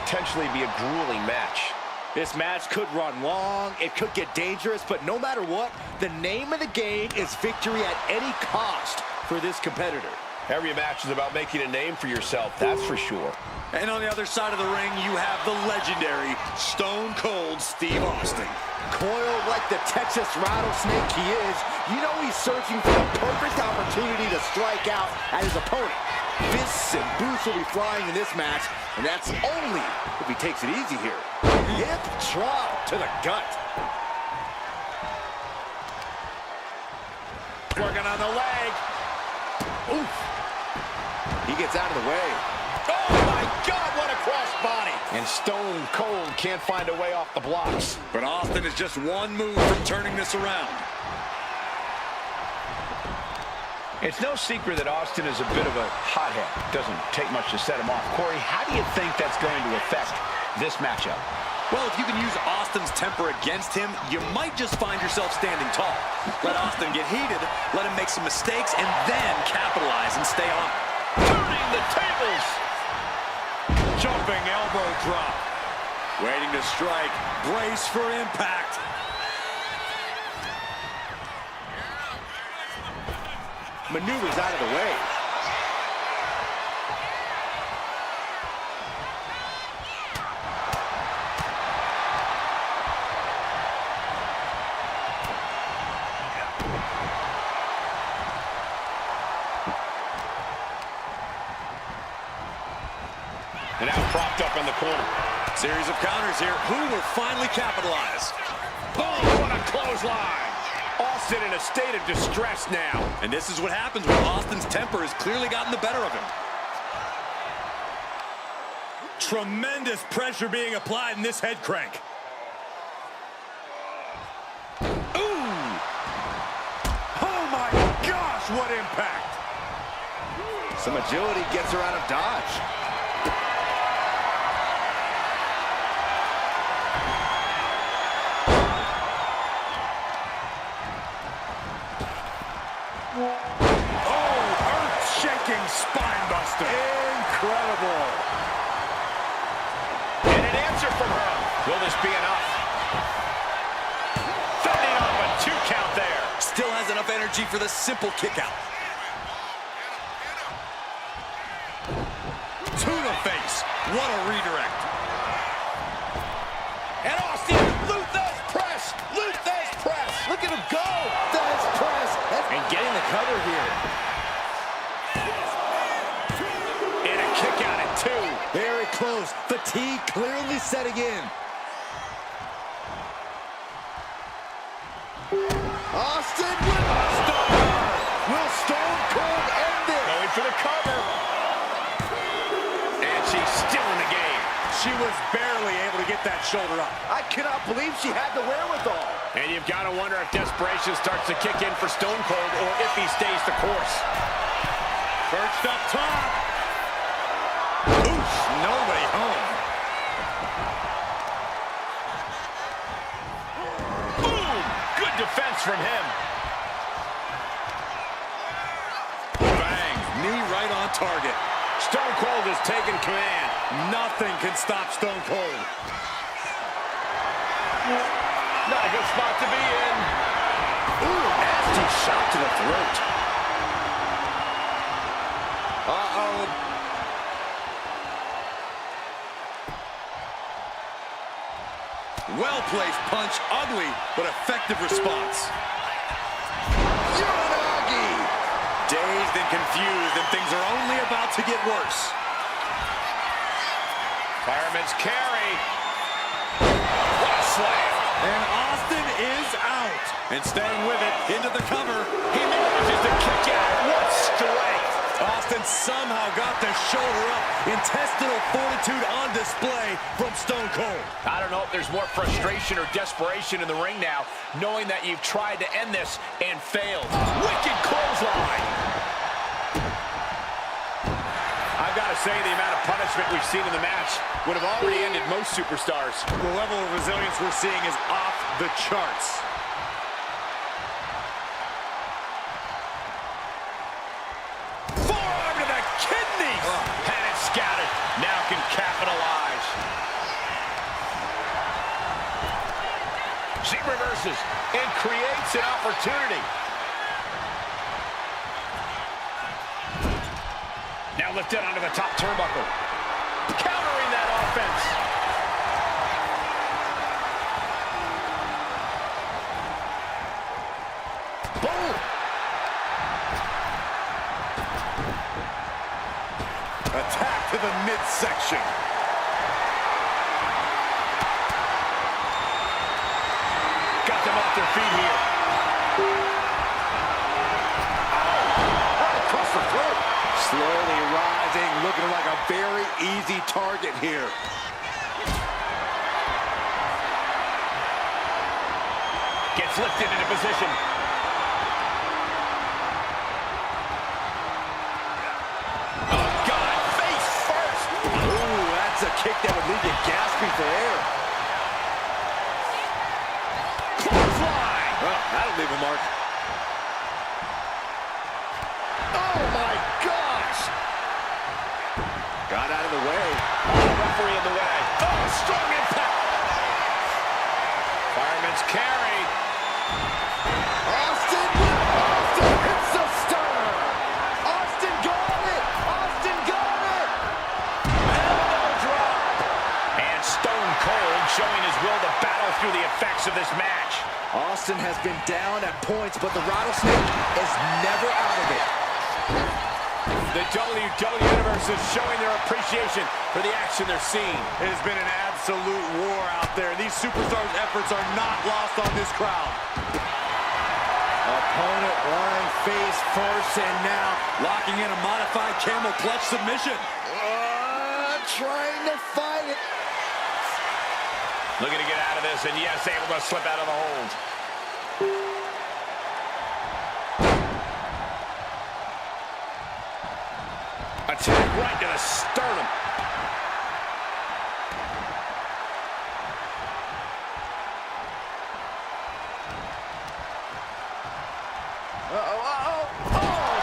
potentially be a grueling match. This match could run long, it could get dangerous, but no matter what, the name of the game is victory at any cost for this competitor. Every match is about making a name for yourself, that's for sure. And on the other side of the ring, you have the legendary Stone Cold Steve Austin. Coiled like the Texas rattlesnake he is, you know he's searching for the perfect opportunity to strike out at his opponent. Fists and boots will be flying in this match, and that's only if he takes it easy here. Hip drop to the gut. Working on the leg. Oof. He gets out of the way. Oh my God, what a crossbody. And Stone Cold can't find a way off the blocks. But Austin is just one move from turning this around. It's no secret that Austin is a bit of a hothead. Doesn't take much to set him off. Corey, how do you think that's going to affect this matchup? Well, if you can use Austin's temper against him, you might just find yourself standing tall. Let Austin get heated, let him make some mistakes, and then capitalize and stay on. Turning the tables! Jumping elbow drop. Waiting to strike. Brace for impact. Maneuvers out of the way. And now propped up in the corner. Series of counters here. Who will finally capitalize? Oh, what a clothesline! Austin in a state of distress now. And this is what happens when Austin's temper has clearly gotten the better of him. Tremendous pressure being applied in this head crank. Ooh! Oh my gosh, what impact! Some agility gets her out of dodge. Spine buster. Incredible. And an answer from her. Will this be enough? Fending off a 2 count there. Still has enough energy for the simple kick out. To the face. What a redirect. And Austin, Luthez press. Luthez press. Look at him go. Luthez press. And getting the cover here. Kick out at 2. Very close. Fatigue clearly setting in. Austin will Stone Cold end it? Going for the cover. And she's still in the game. She was barely able to get that shoulder up. I cannot believe she had the wherewithal. And you've got to wonder if desperation starts to kick in for Stone Cold or if he stays the course. Perched up top. Oof, no way home. Boom! Good defense from him. Bang, knee right on target. Stone Cold has taken command. Nothing can stop Stone Cold. Not a good spot to be in. Ooh, nasty shot to the throat. Uh-oh. Well-placed punch, ugly, but effective response. Uranagi! Dazed and confused, and things are only about to get worse. Fireman's carry. What a slam. And Austin is out. And staying with it, into the cover. He manages to kick out. What strength. Austin somehow got the shoulder up. Intestinal fortitude on display from Stone Cold. I don't know if there's more frustration or desperation in the ring now, knowing that you've tried to end this and failed. Wicked clothesline. I've got to say, the amount of punishment we've seen in the match would have already ended most superstars. The level of resilience we're seeing is off the charts. Forearm to the kidneys. Had it scouted. Now can capitalize. She reverses and creates an opportunity. Now lifted onto the top turnbuckle. Countering that offense. Boom! Attack to the midsection. Got them off their feet here. Oh, across the throat. Slowly rising, looking like a very easy target here. Gets lifted into position. Oh, God, face first. Ooh, that's a kick that would leave you gasping for air. Clothesline. Well, that'll leave a mark. Oh, my gosh. Got out of the way. Oh, referee in the way. Oh, strong impact. Fireman's carry. Austin hits the stunner. Austin got it. Austin got it. Elbow drop. And Stone Cold showing his will to battle through the effects of this match. Austin has been down at points, but the Rattlesnake is never out of it. The WWE Universe is showing their appreciation for the action they're seeing. It has been an absolute war out there. These superstars' efforts are not lost on this crowd. Opponent lying face first, and now Locking in a modified camel clutch submission. trying to fight it. Looking to get out of this, and yes, able to slip out of the hold. Attack right to the sternum.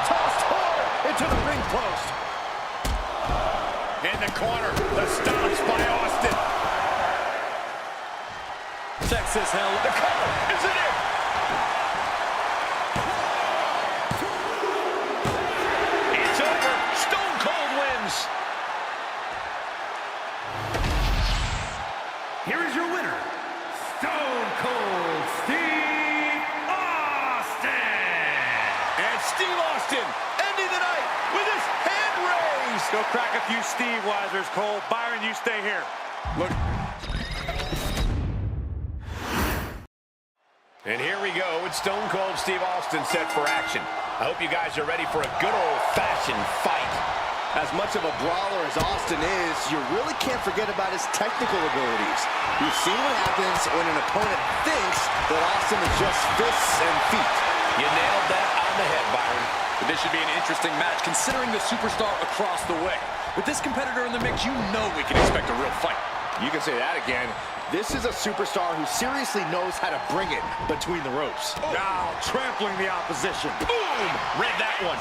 Tossed hard into the ring post. In the corner, the stops by Austin. Texas hell. The cover, is it in? It's over. Stone Cold wins. Here is your winner, Stone Cold Steve Austin. And Steve Austin ending the night with his hand raised. Go crack a few Steve Weisers, Cole. Byron, you stay here. Look. And here we go with Stone Cold Steve Austin set for action. I hope you guys are ready for a good old-fashioned fight. As much of a brawler as Austin is, you really can't forget about his technical abilities. You've seen what happens when an opponent thinks that Austin is just fists and feet. You nailed that on the head, Byron. But this should be an interesting match, considering the superstar across the way. With this competitor in the mix, you know we can expect a real fight. You can say that again. This is a superstar who seriously knows how to bring it between the ropes. Oh. Now trampling the opposition. Boom! Read that one.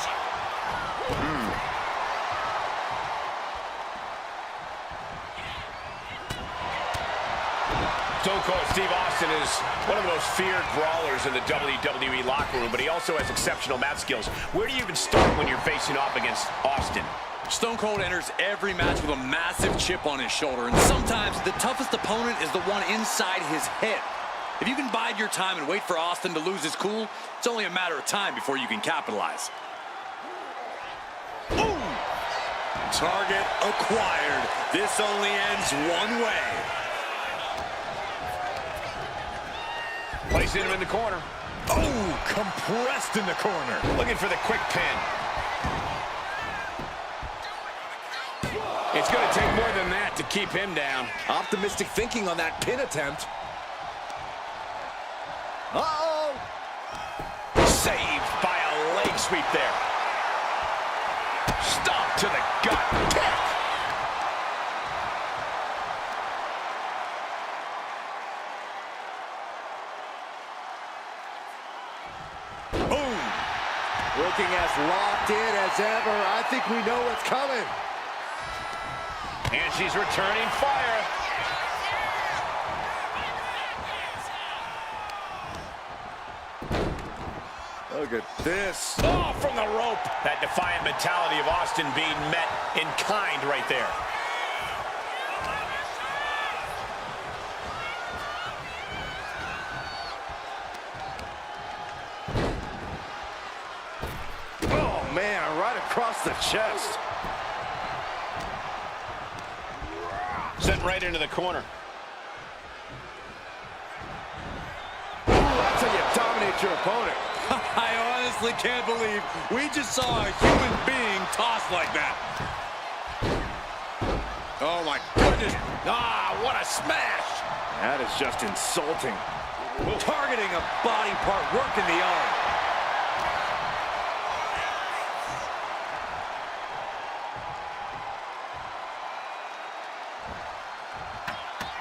Stone Cold Steve Austin is one of the most feared brawlers in the WWE locker room, but he also has exceptional mat skills. Where do you even start when you're facing off against Austin? Stone Cold enters every match with a massive chip on his shoulder, and sometimes the toughest opponent is the one inside his head. If you can bide your time and wait for Austin to lose his cool, it's only a matter of time before you can capitalize. Boom! Target acquired. This only ends one way. Placing him in the corner. Oh, compressed in the corner. Looking for the quick pin. It's going to take more than that to keep him down. Optimistic thinking on that pin attempt. Uh-oh! Saved by a leg sweep there. Stomp to the gut. Kick. Boom! Looking as locked in as ever. I think we know what's coming. And she's returning fire. Look at this. Oh, from the rope. That defiant mentality of Austin being met in kind right there. Oh, man, right across the chest. Sent right into the corner. Ooh, that's how you dominate your opponent. I honestly can't believe we just saw a human being tossed like that. Oh, my goodness. Ah, what a smash. That is just insulting. Targeting a body part, working the arm.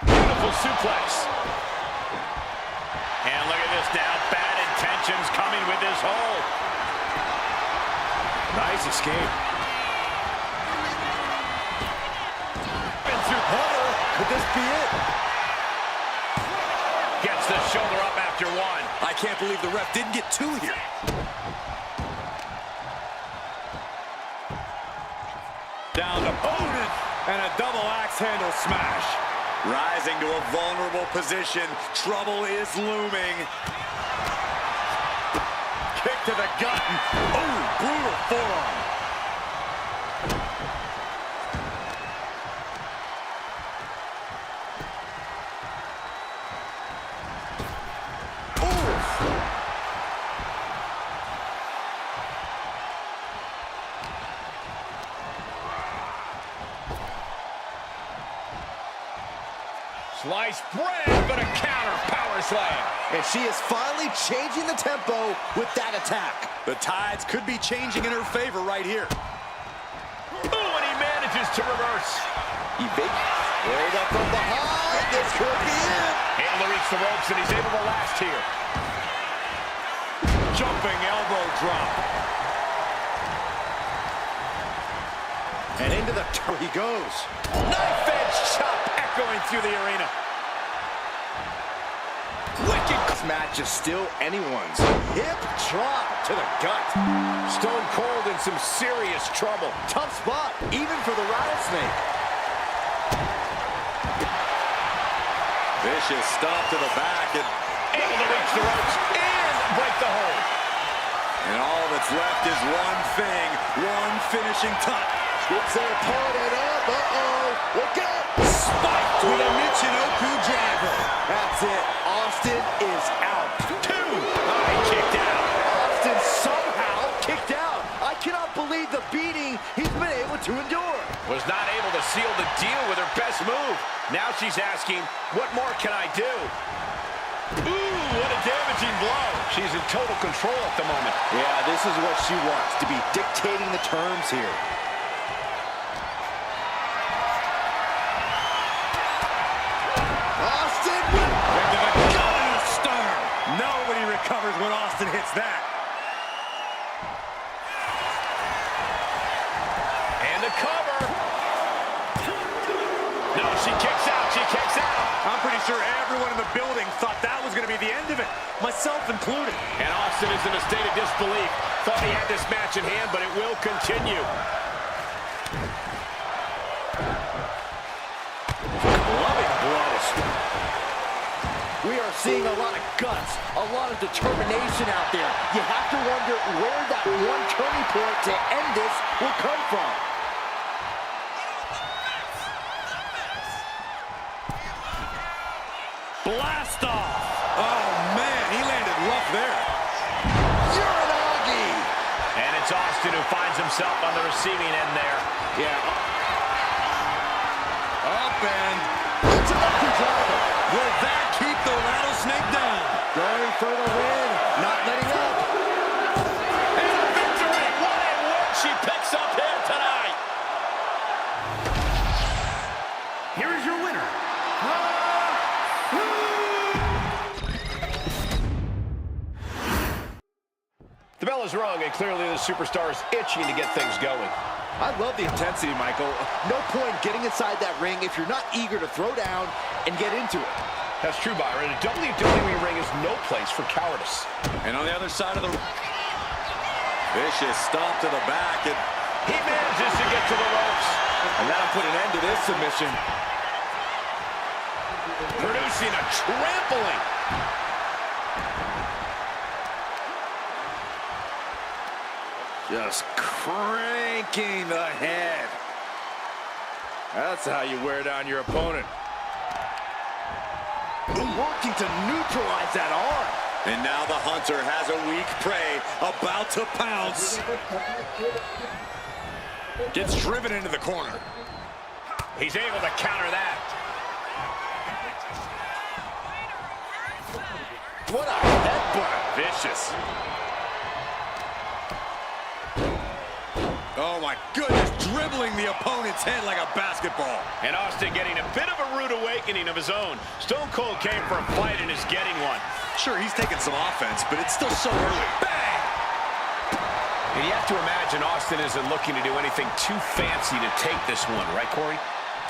Beautiful suplex. And look at this now. Bad intentions coming with this hold. Nice escape. Been through Oh, could this be it? Gets the shoulder up after one. I can't believe the ref didn't get two here. Down to opponent and a double axe handle smash. Rising to a vulnerable position. Trouble is looming. Kick to the gut. Oh, brutal forearm. Sliced bread, but a counter power slam. And she is finally changing the tempo with that attack. The tides could be changing in her favor right here. Oh, and he manages to reverse. Evade. Right up from behind. This could be it. Able to reach the ropes, and he's able to last here. Jumping elbow drop. And into the he goes. Knife edge chop echoing through the arena. Wicked. This match is still anyone's. Hip drop to the gut. Stone Cold in some serious trouble. Tough spot, even for the rattlesnake. Vicious stop to the back. And able to reach the ropes and break the hold. And all that's left is one thing, one finishing touch. Gets their opponent up. Uh-oh. Look out. Spiked with a Michinoku driver. That's it. Austin is out. Two. Oh, he kicked out. Austin somehow kicked out. I cannot believe the beating he's been able to endure. Was not able to seal the deal with her best move. Now she's asking, what more can I do? Ooh, what a damaging blow. She's in total control at the moment. Yeah, this is what she wants, to be dictating the terms here. Austin with Into the gut and a stunner. Nobody recovers when Austin hits that. And the cover. No, she kicks out. She kicks out. I'm pretty sure everyone in the building thought that was going to be the end of it, myself included. And Austin is in a state of disbelief. Thought he had this match in hand, but it will continue. loving blows. We are seeing a lot of guts, a lot of determination out there. You have to wonder where that one turning point to end this will come from. Blast off. Oh, man, he landed rough there. Uranagi. And it's Austin who finds himself on the receiving end there. Yeah. Up and It's a lucky driver. will that keep the rattlesnake down? Going for the win. Not letting up. And a victory! What a win she picks up here tonight! Here is your winner. The bell is rung, and clearly the superstar is itching to get things going. I love the intensity, Michael. No point getting inside that ring if you're not eager to throw down and get into it. That's true, Byron. A WWE ring is no place for cowardice. And on the other side of the Vicious stomp to the back, and He manages to get to the ropes. And that'll put an end to this submission. Producing a trampling. Just cranking the head. That's how you wear down your opponent. Working to neutralize that arm. And now the hunter has a weak prey about to pounce. Gets driven into the corner. He's able to counter that. What a headbutt. Vicious. Oh my goodness, dribbling the opponent's head like a basketball. And Austin getting a bit of a rude awakening of his own. Stone Cold came for a fight and is getting one. Sure, he's taking some offense, but it's still so early. Bang! And you have to imagine Austin isn't looking to do anything too fancy to take this one, right, Corey?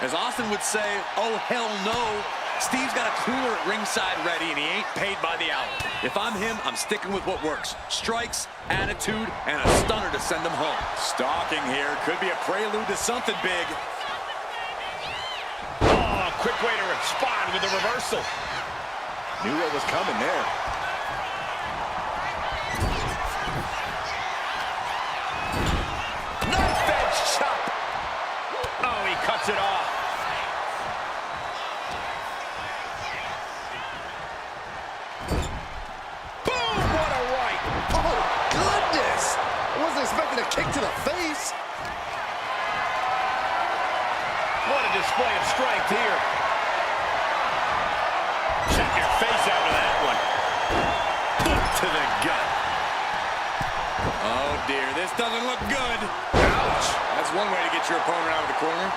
As Austin would say, oh hell no. Steve's got a cooler at ringside ready, and he ain't paid by the hour. If I'm him, I'm sticking with what works. Strikes, attitude, and a stunner to send him home. Stalking here could be a prelude to something big. Oh, quick way to respond with a reversal. Knew what was coming there. Knife edge chop. Oh, he cuts it off. Boom, what a right. Oh, goodness. I wasn't expecting a kick to the face. What a display of strength here. Check your face after that one. Boot to the gut. Oh dear, this doesn't look good. Ouch. That's one way to get your opponent out of the corner.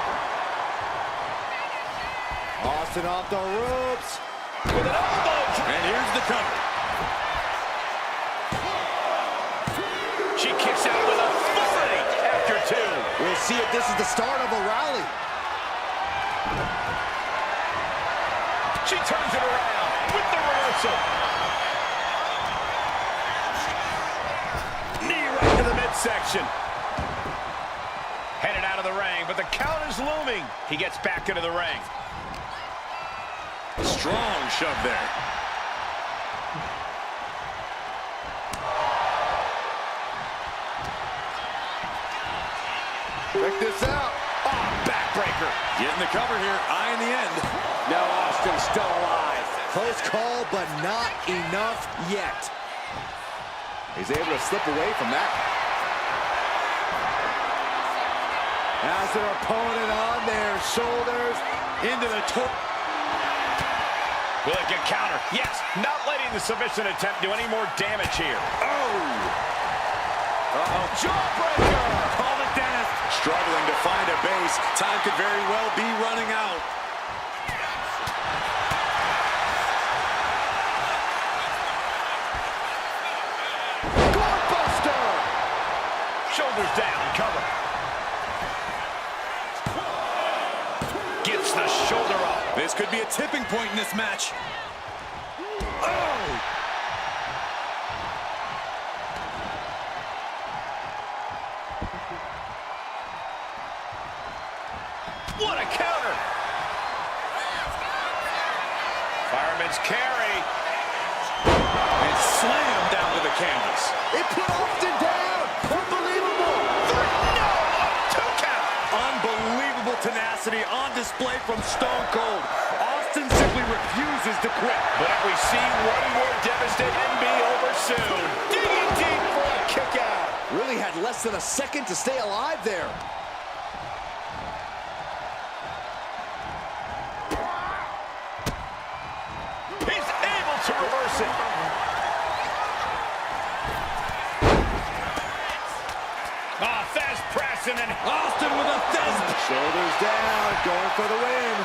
Austin off the ropes. With an elbow. And here's the cover. She kicks out with authority after two. We'll see if this is the start of a rally. She turns it around with the reversal. Knee right to the midsection. Headed out of the ring, but the count is looming. He gets back into the ring. Strong shove there. Check this out. Oh, backbreaker. Getting the cover here, eyeing the end. No, Austin's still alive. Close call, but not enough yet. He's able to slip away from that. Has their opponent on their shoulders into the torque. Will it get counter? Yes, not letting the submission attempt do any more damage here. Oh! Uh-oh, jawbreaker! Call it Dennis. Struggling to find a base. Time could very well be running out. Goalbuster! Shoulders down, cover. Gets the shoulder up. This could be a tipping point in this match. Oh! What a counter! Fireman's carry. And slammed down to the canvas. It put Austin down! Unbelievable! No! Two count! Unbelievable tenacity on display from Stone Cold. Austin simply refuses to quit. But if we see one more devastating be over soon. Digging deep for a kick out. Really had less than a second to stay alive there. He's able to reverse it. Ah, Thesz press and then Austin with a Thesz. Shoulders down, going for the win.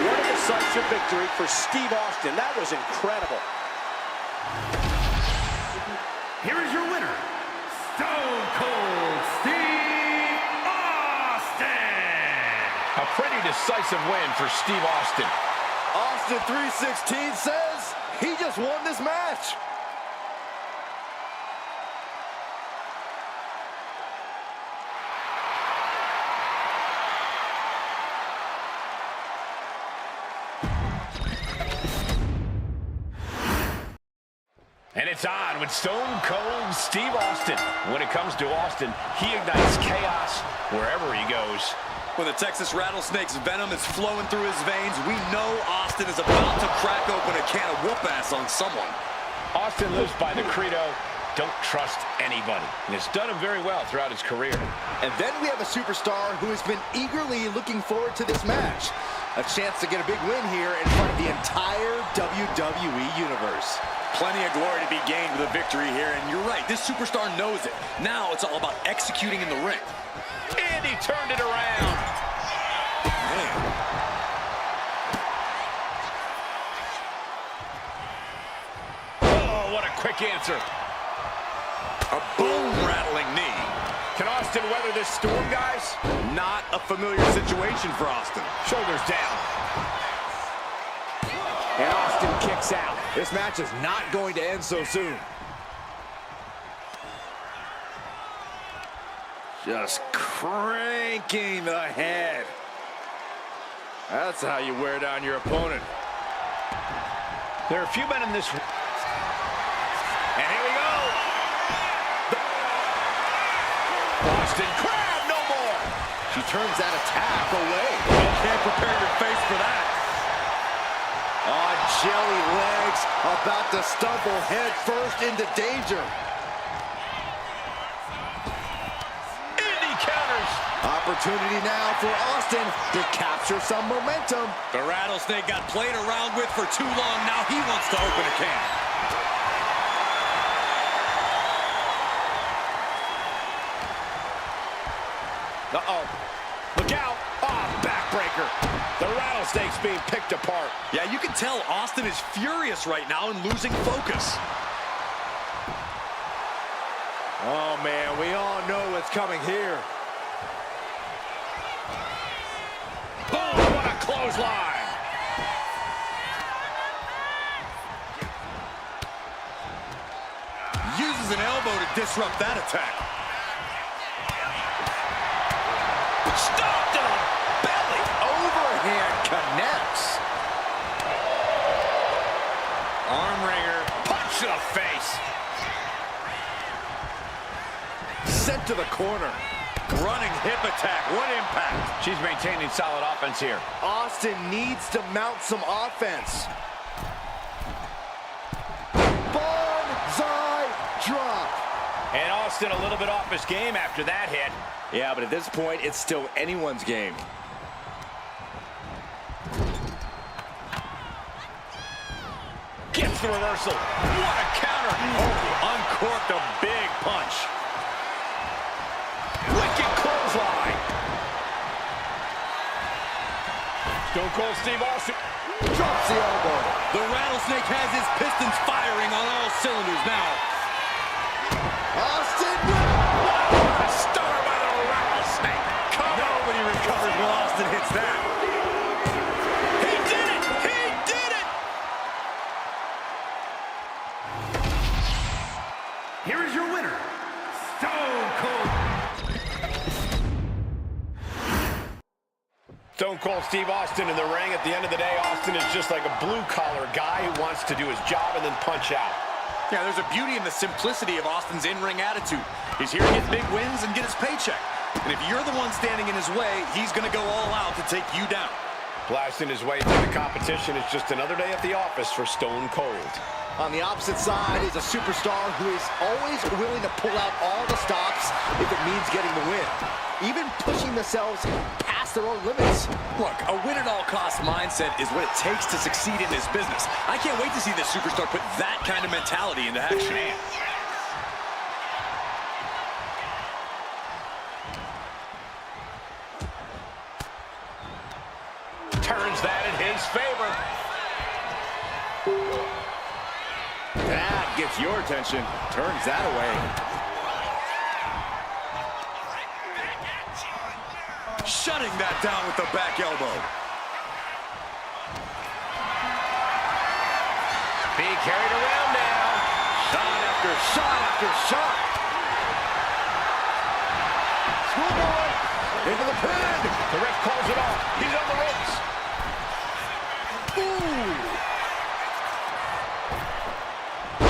What a decisive victory for Steve Austin. That was incredible. Here is your winner, Stone Cold Steve Austin. A pretty decisive win for Steve Austin. Austin 316 says he just won this match. And it's on with Stone Cold Steve Austin. When it comes to Austin, he ignites chaos wherever he goes. When the Texas Rattlesnake's venom is flowing through his veins, we know Austin is about to crack open a can of whoop-ass on someone. Austin lives by the credo, don't trust anybody. And it's done him very well throughout his career. And then we have a superstar who has been eagerly looking forward to this match. A chance to get a big win here in front of the entire WWE Universe. Plenty of glory to be gained with a victory here, and you're right, this superstar knows it. Now it's all about executing in the ring. And he turned it around. Man. Oh, what a quick answer. A bone-rattling knee. Can Austin weather this storm, guys? Not a familiar situation for Austin. Shoulders down. And Austin kicks out. This match is not going to end so soon. Just cranking the head. That's how you wear down your opponent. There are a few men in this. And here we go. Austin, crab, no more. She turns that attack away. You can't prepare your face for that. On jelly legs, about to stumble head first into danger. Indy counters. Opportunity now for Austin to capture some momentum. The Rattlesnake got played around with for too long. Now he wants to open a can. Uh-oh. Look out. Oh, backbreaker. The Rattlesnake's being picked apart. Yeah, you can tell Austin is furious right now and losing focus. Oh, man, we all know what's coming here. Boom, what a clothesline. Uses an elbow to disrupt that attack. Stopped in the belly. Overhand connects. Arm wringer. Punch to the face. Sent to the corner. Running hip attack. What impact. She's maintaining solid offense here. Austin needs to mount some offense. Banzai drop. And Austin a little bit off his game after that hit. Yeah, but at this point, it's still anyone's game. Gets the reversal. What a counter. Oh, uncorked a big punch. Wicked clothesline. Stone Cold Steve Austin. Drops the elbow. The Rattlesnake has his pistons firing on all cylinders now. Austin. A star by the Rattlesnake. Nobody recovers when Austin hits that. He did it. He did it. Here is your winner, Stone Cold. Stone Cold Steve Austin in the ring. At the end of the day, Austin is just like a blue-collar guy who wants to do his job and then punch out. Yeah, there's a beauty in the simplicity of Austin's in-ring attitude. He's here to get big wins and get his paycheck. And if you're the one standing in his way, he's going to go all out to take you down. Blasting his way through the competition is just another day at the office for Stone Cold. On the opposite side is a superstar who is always willing to pull out all the stops if it means getting the win. Even pushing themselves past their own limits. Look, a win-at-all-cost mindset is what it takes to succeed in this business. I can't wait to see this superstar put that kind of mentality into action. Turns that in his favor. That gets your attention. Turns that away. Shutting that down with the back elbow. Being carried around now. Shot after shot after shot. Schoolboy into the pin. The ref calls it off. He's on the ropes. Ooh.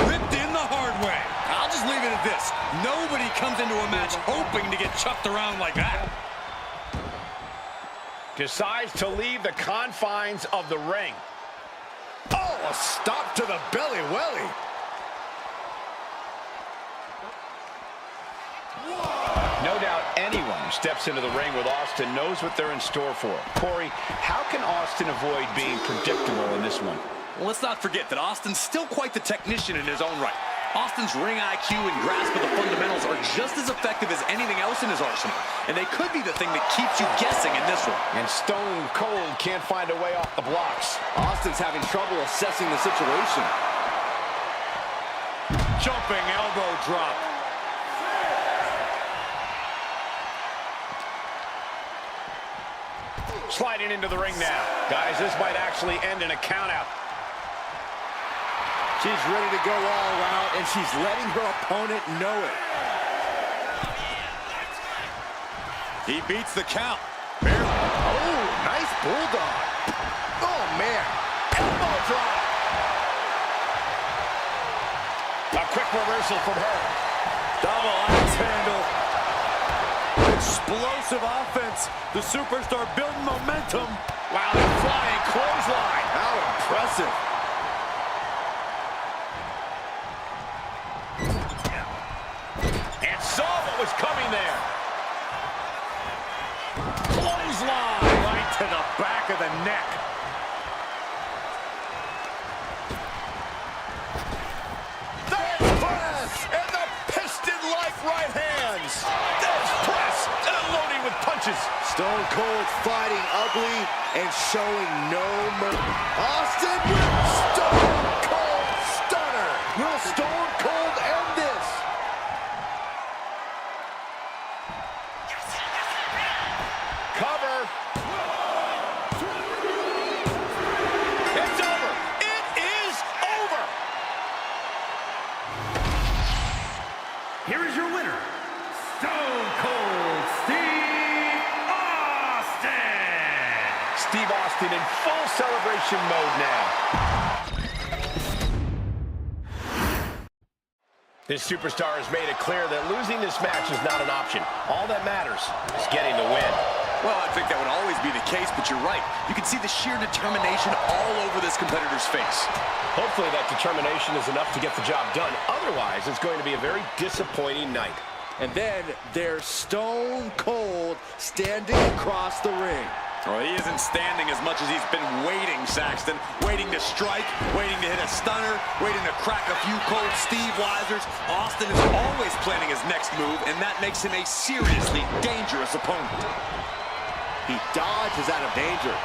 Ripped in the comes into a match hoping to get chucked around like that. Decides to leave the confines of the ring. Oh, a stop to the belly welly. No doubt anyone who steps into the ring with Austin knows what they're in store for. Corey, how can Austin avoid being predictable in this one? Well, let's not forget that Austin's still quite the technician in his own right. Austin's ring IQ and grasp of the fundamentals are just as effective as anything else in his arsenal. And they could be the thing that keeps you guessing in this one. And Stone Cold can't find a way off the blocks. Austin's having trouble assessing the situation. Jumping elbow drop. Sliding into the ring now. Guys, this might actually end in a countout. She's ready to go all out, and she's letting her opponent know it. He beats the count. Barely. Oh, nice bulldog. Oh, man. Elbow drop. A quick reversal from her. Double axe handle. Explosive offense. The superstar building momentum. Wow, they're flying clothesline. How impressive. And saw what was coming there. Clothesline. Right to the back of the neck. There's press. And the piston-like right hands. There's press. And unloading with punches. Stone Cold fighting ugly and showing no mercy. Austin with Stone Cold Stunner. Will Stone Cold end this? Cover. It's over. It is over. Here is your winner, Stone Cold Steve Austin. Steve Austin in full celebration mode now. This superstar has made it clear that losing this match is not an option. All that matters is getting the win. Well, I think that would always be the case, but you're right. You can see the sheer determination all over this competitor's face. Hopefully that determination is enough to get the job done. Otherwise, it's going to be a very disappointing night. And then there's Stone Cold standing across the ring. Well, he isn't standing as much as he's been waiting, Saxton. Waiting to strike, waiting to hit a stunner, waiting to crack a few cold Steve Weisers. Austin is always planning his next move, and that makes him a seriously dangerous opponent. He dodges out of danger.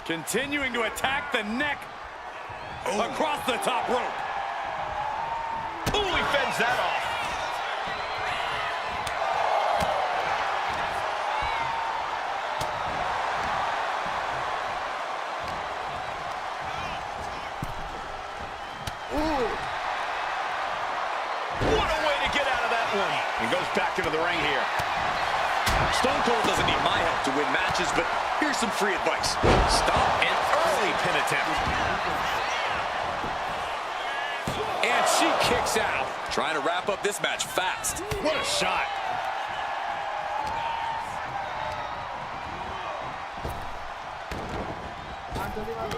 Continuing to attack the neck. Across the top rope. Ooh, he fends that off. Ooh. What a way to get out of that one. He goes back into the ring here. Stone Cold doesn't need my help to win matches, but here's some free advice. Stop An early pin attempt. and she kicks out. Trying to wrap up this match fast. What a shot.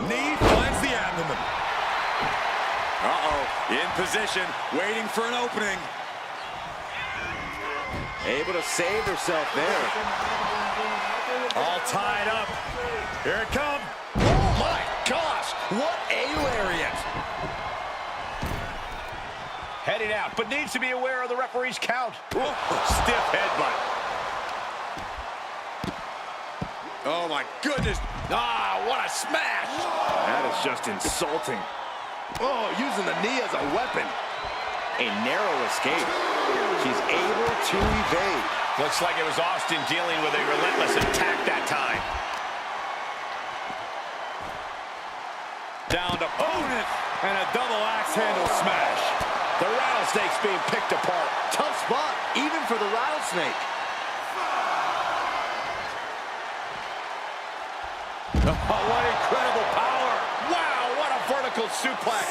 Knee finds the abdomen. Uh-oh, in position, waiting for an opening. Able to save herself there. All tied up. Here it comes. Oh my gosh, what a lariat. Heading out, but needs to be aware of the referee's count. Whoa, stiff headbutt. Oh my goodness. Ah, what a smash. That is just insulting. Oh, using the knee as a weapon. A narrow escape. She's able to evade. Looks like it was Austin dealing with a relentless attack that time. Down to opponent and a double axe handle smash. The rattlesnake's being picked apart. Tough spot, even for the rattlesnake. Oh, what incredible power. Wow, what a vertical suplex.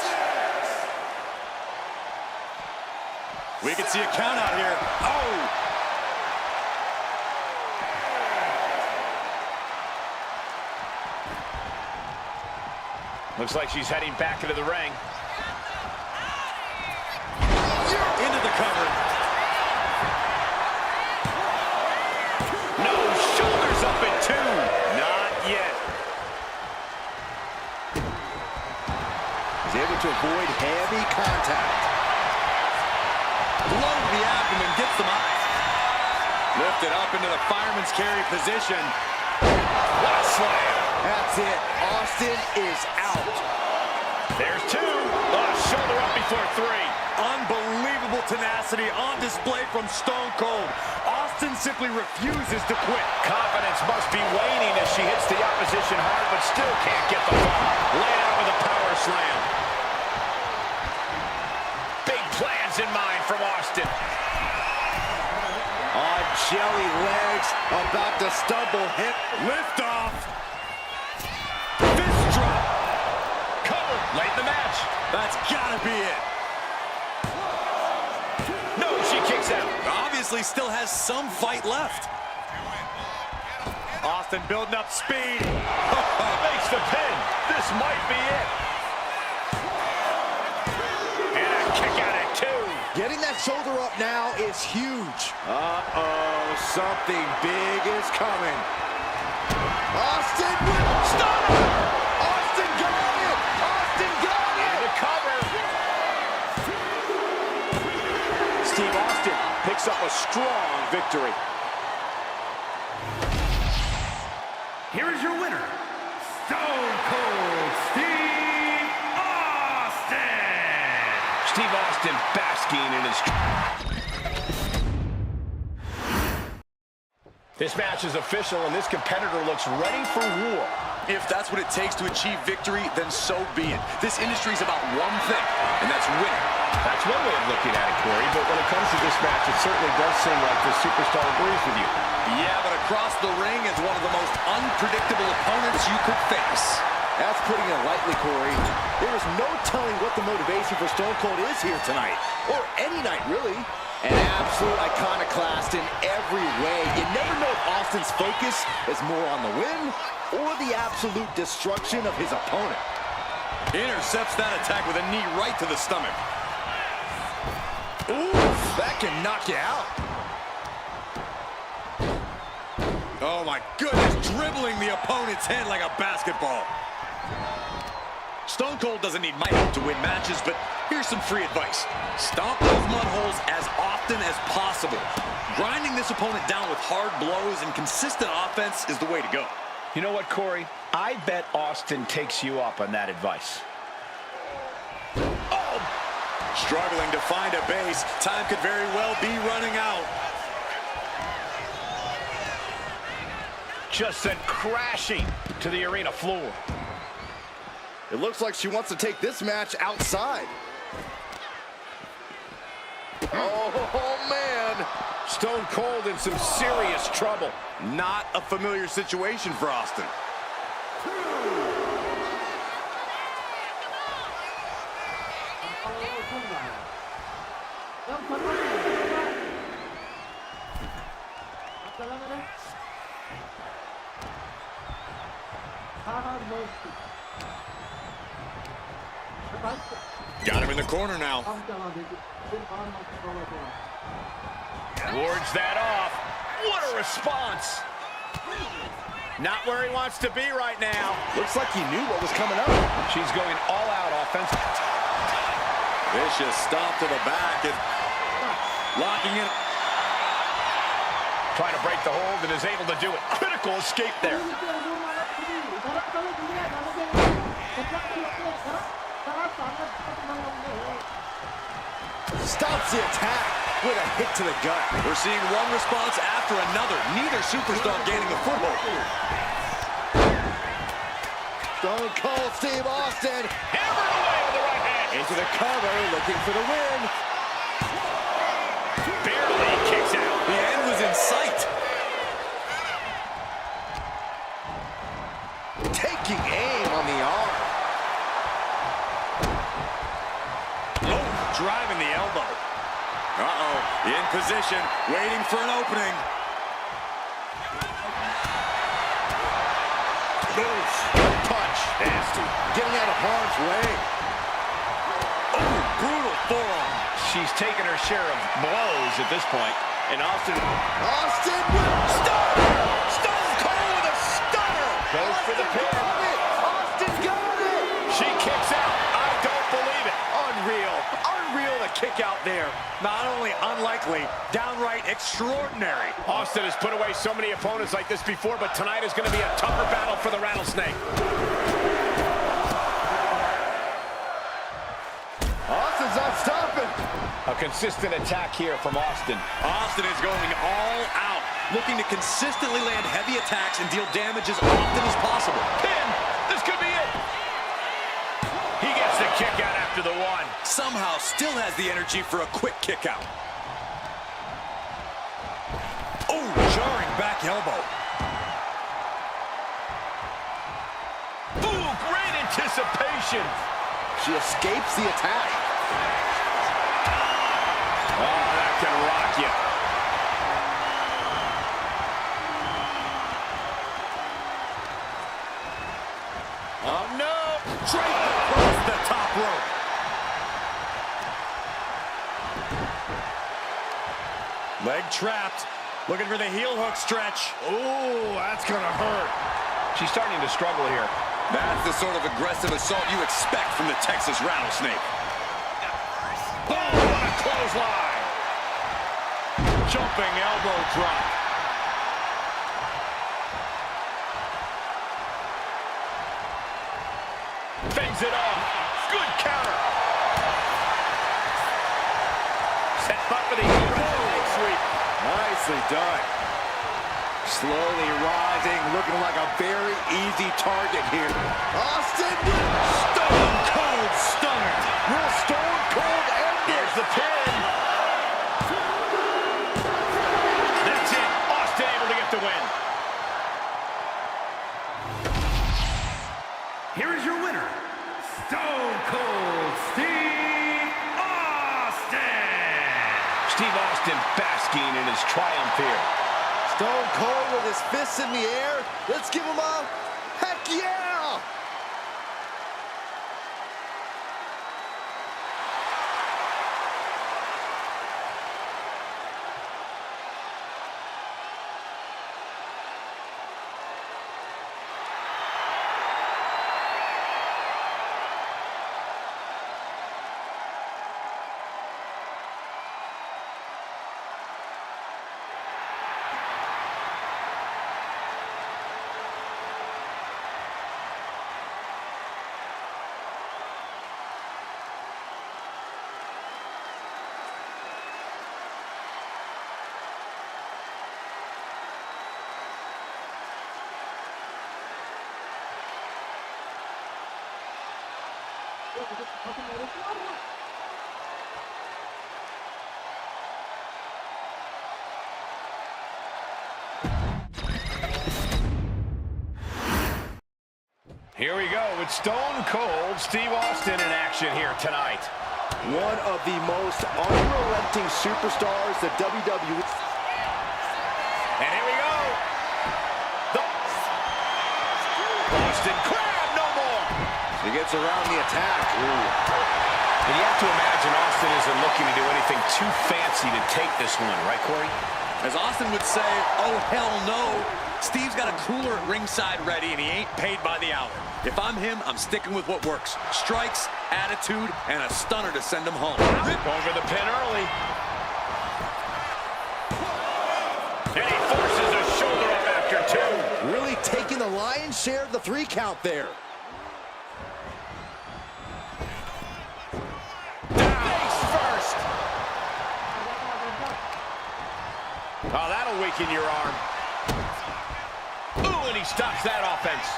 We can see a count out here. Oh! Looks like she's heading back into the ring. Into the cover. No, shoulders up at 2. Not yet. He's able to avoid heavy contact. Blow to the abdomen, gets them up. Lifted up into the fireman's carry position. What a slam. That's it. Austin is out. There's 2. Shoulder up before 3. Unbelievable tenacity on display from Stone Cold. Austin simply refuses to quit. Confidence must be waning as she hits the opposition hard, but still can't get the fall. Laid out with a power slam. Big plans in mind from Austin. On jelly legs, about to stumble, hip Lift off. Fist drop. Cover late in the match. That's gotta be it. No, she kicks out. Obviously still has some fight left. Austin building up speed. Makes the pin. This might be it. And a kick out at 2. Getting that shoulder up now is huge. Uh-oh, something big is coming. Austin with stunner! Austin got it! Austin got it! The cover. Steve Austin picks up a strong victory. Here is your winner, Stone Cold Steve Austin. Steve Austin basking in his... This match is official, and this competitor looks ready for war. If that's what it takes to achieve victory, then so be it. This industry is about one thing, and that's winning. That's one way of looking at it, Corey, but when it comes to this match, it certainly does seem like the superstar agrees with you. Yeah, but across the ring is one of the most unpredictable opponents you could face. That's putting it lightly, Corey. There is no telling what the motivation for Stone Cold is here tonight, or any night, really. An absolute iconoclast in every way. You never know if Austin's focus is more on the win or the absolute destruction of his opponent. He intercepts that attack with a knee right to the stomach. Oof, that can knock you out. Oh my goodness, dribbling the opponent's head like a basketball. Stone Cold doesn't need my help to win matches, but here's some free advice. Stomp those mud holes as often as possible. Grinding this opponent down with hard blows and consistent offense is the way to go. You know what, Corey? I bet Austin takes you up on that advice. Oh! Struggling to find a base. Time could very well be running out. Just sent crashing to the arena floor. It looks like she wants to take this match outside. Oh, man. Stone Cold in some serious trouble. Not a familiar situation for Austin. Got him in the corner now. Wards that off. What a response. Not where he wants to be right now. Looks like he knew what was coming up. She's going all out offensive. Vicious stomp to the back and locking in. Trying to break the hold and is able to do it. Critical escape there. Stops the attack with a hit to the gut. We're seeing one response after another. Neither superstar gaining a foothold. Stone Cold Steve Austin Hammered away with the right hand. into the cover, looking for the win. Barely kicks out. The end was in sight. driving the elbow. In position, waiting for an opening. Punch. Nasty. Getting out of harm's way. Oh, brutal forearm. She's taken her share of blows at this point. And Austin with stunner. Stone Cold with a stunner. goes for the pin. Austin got it. She kicks out. I don't believe it. Unreal. Unreal the kick out there. Not only unlikely, downright extraordinary. Austin has put away so many opponents like this before, but tonight is going to be a tougher battle for the Rattlesnake. Austin's not stopping. A consistent attack here from Austin. Austin is going all out, looking to consistently land heavy attacks and deal damage as often as possible. Pin. This could be it. He gets the kick out after the one. Somehow still has the energy for a quick kick out. Oh, jarring back elbow. Ooh, great anticipation. She escapes the attack. Oh, that can rock you. Oh, no. Draped across the top rope. Leg trapped. Looking for the heel hook stretch. Ooh, that's gonna hurt. She's starting to struggle here. That's the sort of aggressive assault you expect from the Texas Rattlesnake. Oh, what a clothesline. Jumping elbow drop. Fends it off. Good counter. Set up for the heel sweep. Nicely done. Slowly rising, looking like a very easy target here. Austin with Stone Cold Stunner. Will Stone Cold end it? Here's the pin. That's it. Austin able to get the win. Here is your winner, Stone Cold Steve Austin. Steve Austin basking in his triumph here. Stone Cold with his fists in the air. Let's give him a heck yeah! Here we go with Stone Cold Steve Austin in action here tonight. One of the most unrelenting superstars the WWE. And here we go. Austin crab, no more. He gets around the attack. And you have to imagine Austin isn't looking to do anything too fancy to take this one, right, Corey? As Austin would say, oh, hell no. Steve's got a cooler at ringside ready, and he ain't paid by the hour. If I'm him, I'm sticking with what works. Strikes, attitude, and a stunner to send him home. Going for the pin early. And he forces a shoulder up after two. Really taking the lion's share of the 3 count there. Face first. Oh, that'll weaken your arm. Ooh, and he stops that offense.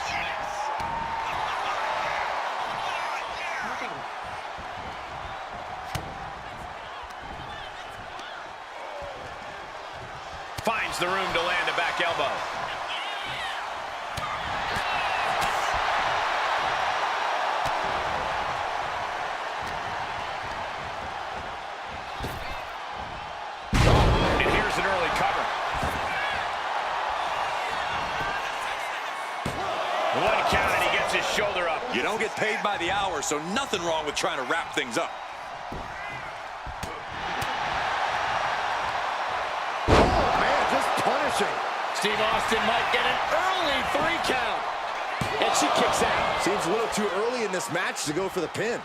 Finds the room to land a back elbow. get paid by the hour, so nothing wrong with trying to wrap things up. Oh, man, just punishing. Steve Austin might get an early 3 count. And she kicks out. Seems a little too early in this match to go for the pin.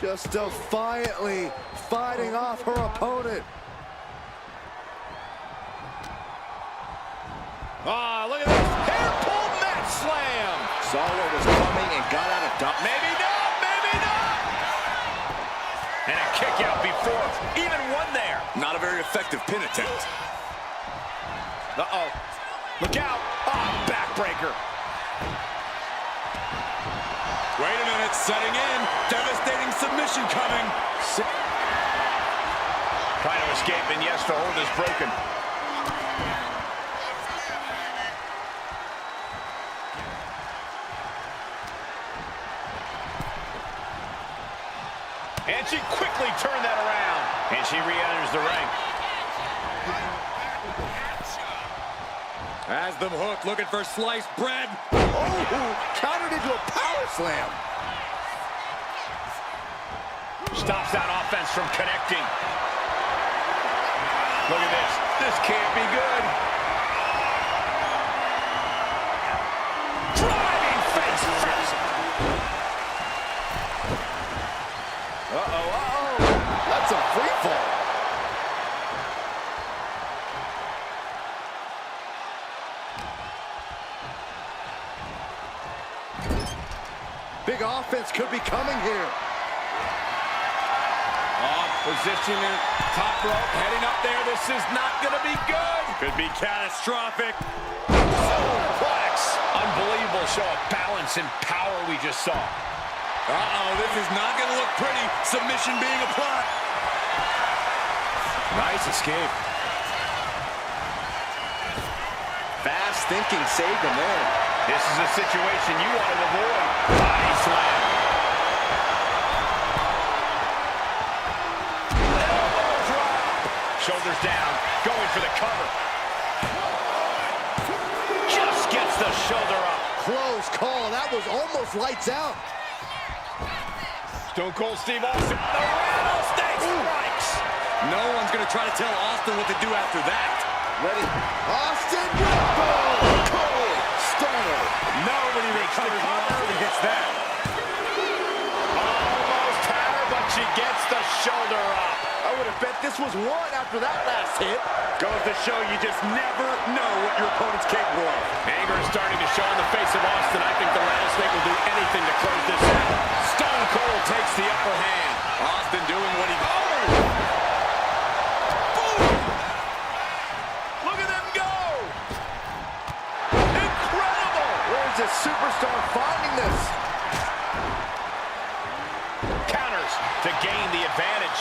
Just defiantly fighting off her opponent. Ah, look at this. Hair pull mat slam. Saw what was coming and got out of dodge. Maybe not, maybe not. And a kick out before even one there. Not a very effective pin attempt. Uh-oh. Look out. Ah, backbreaker. Wait a minute, setting in. Devastating submission coming. Trying to escape, and yes, the hold is broken. And she quickly turned that around. And she re-enters the ring. Has them hooked, looking for sliced bread. Oh, countered into a power slam. Stops that offense from connecting. Look at this. This can't be good. Driving face first. Uh-oh. That's a free fall. Big offense could be coming here. Position in top rope, heading up there. This is not going to be good. Could be catastrophic. Suplex. Unbelievable show of balance and power we just saw. Uh-oh, this is not going to look pretty. Submission being applied. Nice escape. Fast thinking saved him there. This is a situation you want to avoid. Body slam. Elbow drop. Shoulders down, going for the cover. Just gets the shoulder up. Close call. That was almost lights out. Stone Cold Steve Austin. The rattlesnake strikes. No one's going to try to tell Austin what to do after that. Ready? Austin Ripple! Cold Stunner. Nobody recovers when Austin hits that. Almost had her, but she gets the shoulder up. I would have bet this was one after that last hit. Goes to show you just never know what your opponent's capable of. Anger is starting to show in the face of Austin. I think the rattlesnake will do anything to close this out. Stone Cold takes the upper hand. Austin doing what he... Look at them go! Incredible! Where's this superstar finding this? Counters to gain the advantage.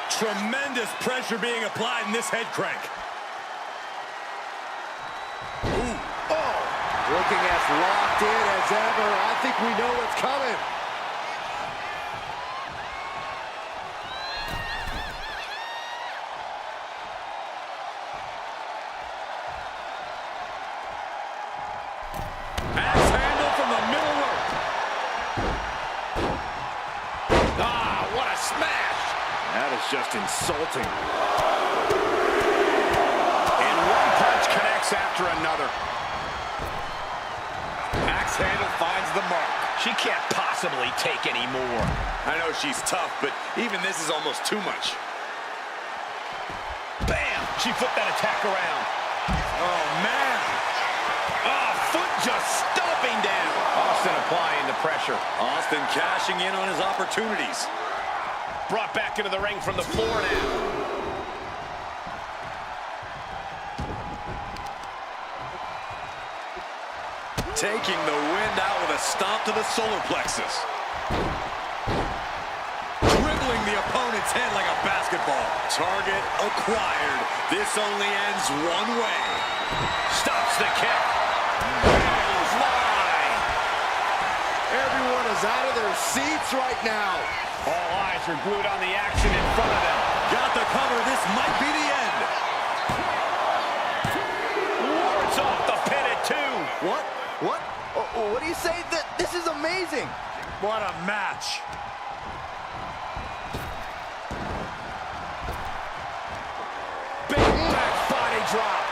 Tremendous pressure being applied in this head crank. Looking as locked in as ever. I think we know what's coming. Axe handle from the middle rope. Ah, what a smash! That is just insulting. And one punch connects after another. Axe handle finds the mark. She can't possibly take any more. I know she's tough, but even this is almost too much. Bam! She flipped that attack around. Oh, man. Oh, foot just stomping down. Austin applying the pressure. Austin cashing in on his opportunities. Brought back into the ring from the floor now. Taking the wind out with a stomp to the solar plexus. Dribbling the opponent's head like a basketball. Target acquired. This only ends one way. Stops the kick. Line. Everyone is out of their seats right now. All eyes are glued on the action in front of them. Got the cover. This might be the end. Wards off the pin at 2. This is amazing. What a match. Big back body drop.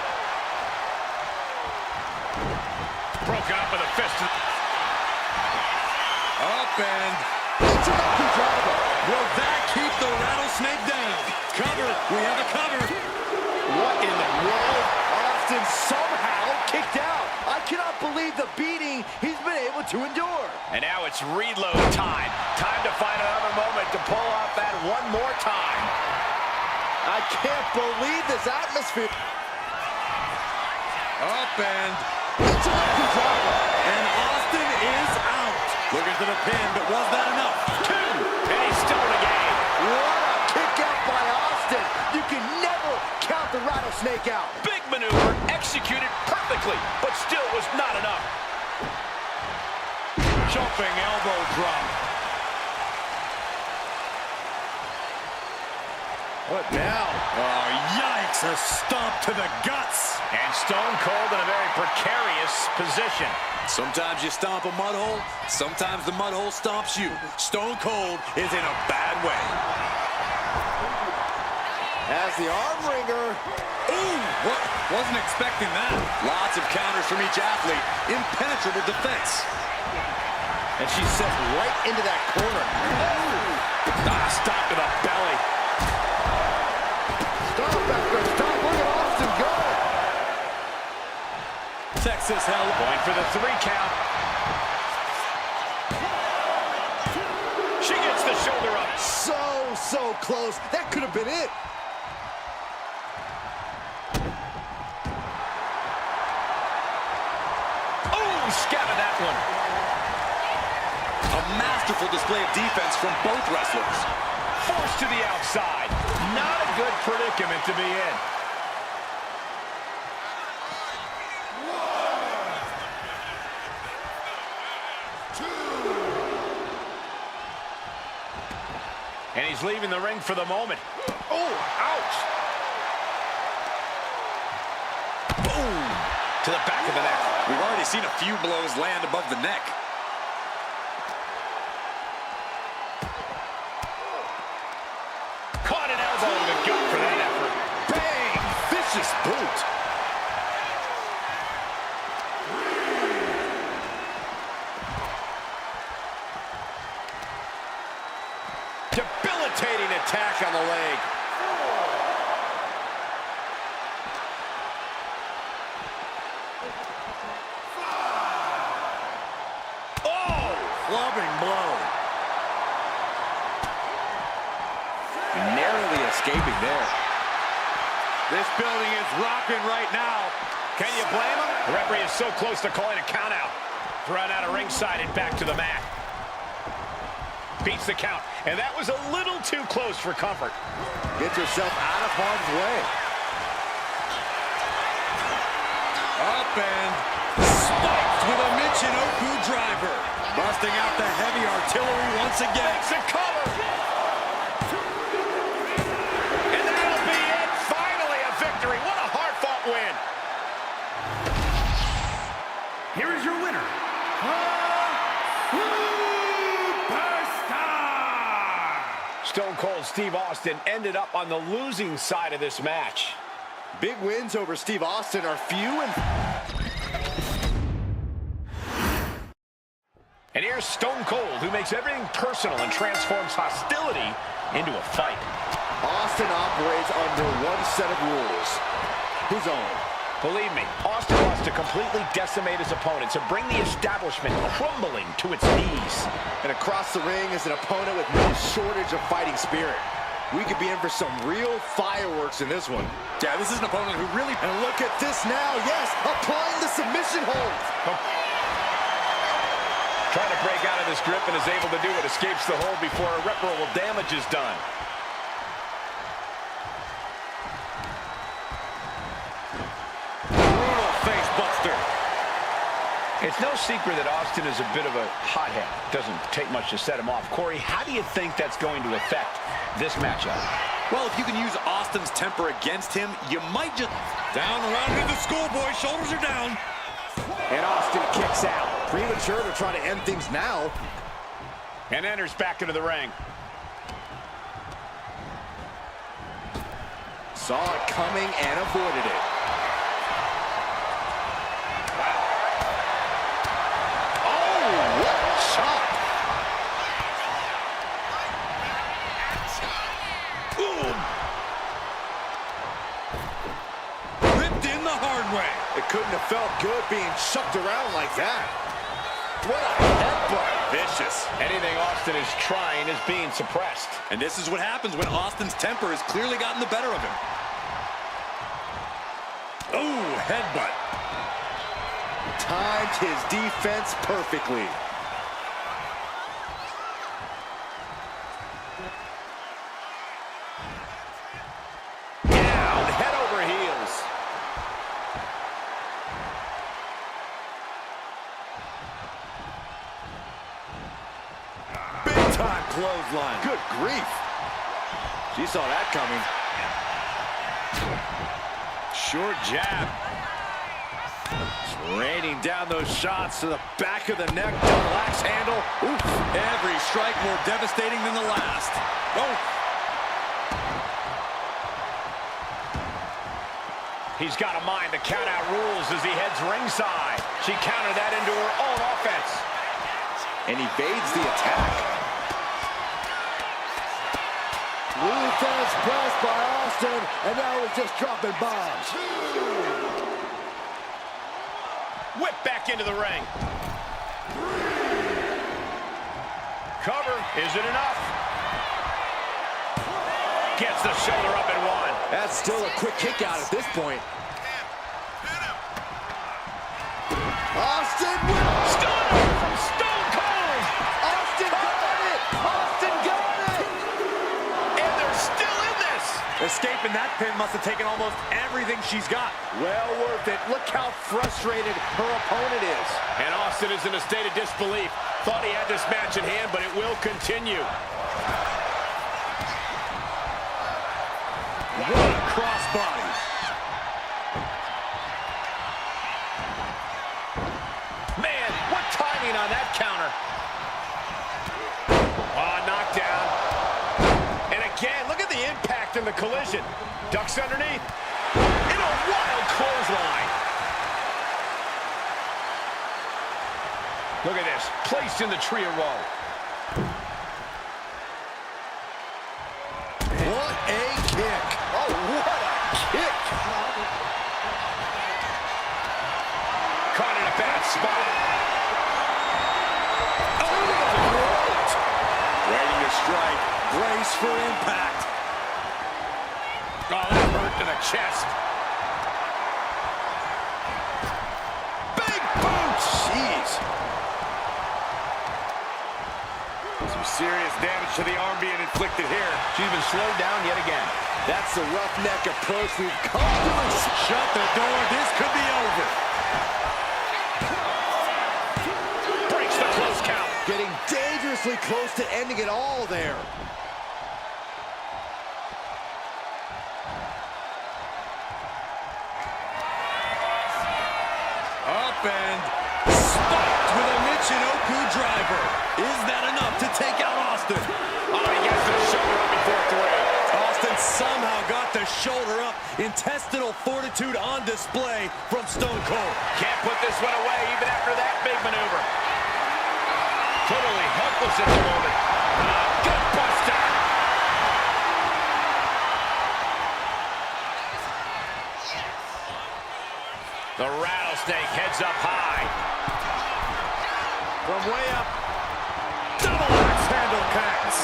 Broken up with a fist. Up and It's an ugly driver. will that keep the rattlesnake down? Cover. We have a cover. What in the world? Austin somehow kicked out. I cannot believe the beating he's been able to endure. And now it's reload time. Time to find another moment to pull off that one more time. I can't believe this atmosphere. Up and It's an ugly driver. And Austin is out. Looking for the pin, but was that enough? Two, and he's still in the game. What a kick out by Austin. You can never count the rattlesnake out. Big maneuver, executed perfectly, but still was not enough. Jumping elbow drop. What now? Oh, yikes. A stomp to the guts. And Stone Cold in a very precarious position. Sometimes you stomp a mud hole. Sometimes the mud hole stomps you. Stone Cold is in a bad way. As the arm wringer. Ooh, what? Wasn't expecting that. Lots of counters from each athlete. Impenetrable defense. And she's set right into that corner. Stop to the belly. Stop after stop. Look at Austin go. Texas hell. Going for the 3 count. She gets the shoulder up. So close. That could have been it. Oh, scattered that one. A masterful display of defense from both wrestlers. Forced to the outside. Not a good predicament to be in. And he's leaving the ring for the moment. Oh, ouch. Boom. To the back of the neck. We've already seen a few blows land above the neck. Caught an elbow to the gut for that effort. Bang! Vicious boot. Debilitating attack on the leg. Oh! Clubbing blow. Narrowly escaping there. This building is rocking right now. Can you blame him? The referee is so close to calling a count out. Thrown out of ringside and back to the mat. Beats the count. And that was a little too close for comfort. Gets herself out of harm's way. Up and spiked with a Michinoku driver. Busting out the heavy artillery once again. Makes a cover. And that'll be it. Finally a victory. What a hard-fought win. Here is your winner, Stone Cold Steve Austin ended up on the losing side of this match. Big wins over Steve Austin are few and... And here's Stone Cold, who makes everything personal and transforms hostility into a fight. Austin operates under one set of rules. His own. Believe me, Austin wants to completely decimate his opponents and bring the establishment crumbling to its knees. And across the ring is an opponent with no shortage of fighting spirit. We could be in for some real fireworks in this one. Yeah, this is an opponent who really... And look at this now. Yes, applying the submission hold. Trying to break out of this grip and is able to do it. Escapes the hold before irreparable damage is done. It's no secret that Austin is a bit of a hothead. Doesn't take much to set him off. Corey, how do you think that's going to affect this matchup? Well, if you can use Austin's temper against him, you might just... Down around into the schoolboy. Shoulders are down. And Austin kicks out. Premature to try to end things now. And enters back into the ring. Saw it coming and avoided it. Oh, what a shot. Boom! Ripped in the hard way. It couldn't have felt good being shucked around like that. What a headbutt. Vicious. Anything Austin is trying is being suppressed. And this is what happens when Austin's temper has clearly gotten the better of him. Oh, headbutt. Timed his defense perfectly. Down, head over heels. Big time clothesline. Good grief. She saw that coming. Short jab. Raining down those shots to the back of the neck. Double axe handle. Oof. Every strike more devastating than the last. Oh. He's got to mind the count-out rules as he heads ringside. She countered that into her own offense. And evades the attack. Ruthless press by Austin, and now he's just dropping bombs. Whip back into the ring. Cover. Is it enough? Gets the shoulder up and one. That's still a quick kick out at this point. Austin wins. Stunner from Stone Cold. Austin got it. Austin got it. And they're still in this. Escaping that pin must have taken almost everything she's got. Well worth it. Look how frustrated her opponent is. And Austin is in a state of disbelief. Thought he had this match in hand, but it will continue. What a crossbody. Man, what timing on that counter. Oh, knockdown. And again, look at the impact and the collision. Ducks underneath. In a wild clothesline. Look at this. Placed in the tree of woe. What a kick. Oh, what a kick. Caught in a bad spot. Ready to strike. Brace for impact. Oh, that hurt to the chest. Big boot. Jeez. Some serious damage to the arm being inflicted here. She's been slowed down yet again. That's the roughneck approach we've come to. Shut the door. This could be over. Breaks the close count. Getting dangerously close to ending it all there. Up and spiked with a Michinoku driver. Is that enough to take out Austin? Oh, he gets the shoulder up before three. Austin somehow got the shoulder up. Intestinal fortitude on display from Stone Cold. Can't put this one away even after that big maneuver. Totally helpless at the moment. Gut buster. The rattlesnake heads up high. From way up. Double axe handle connects.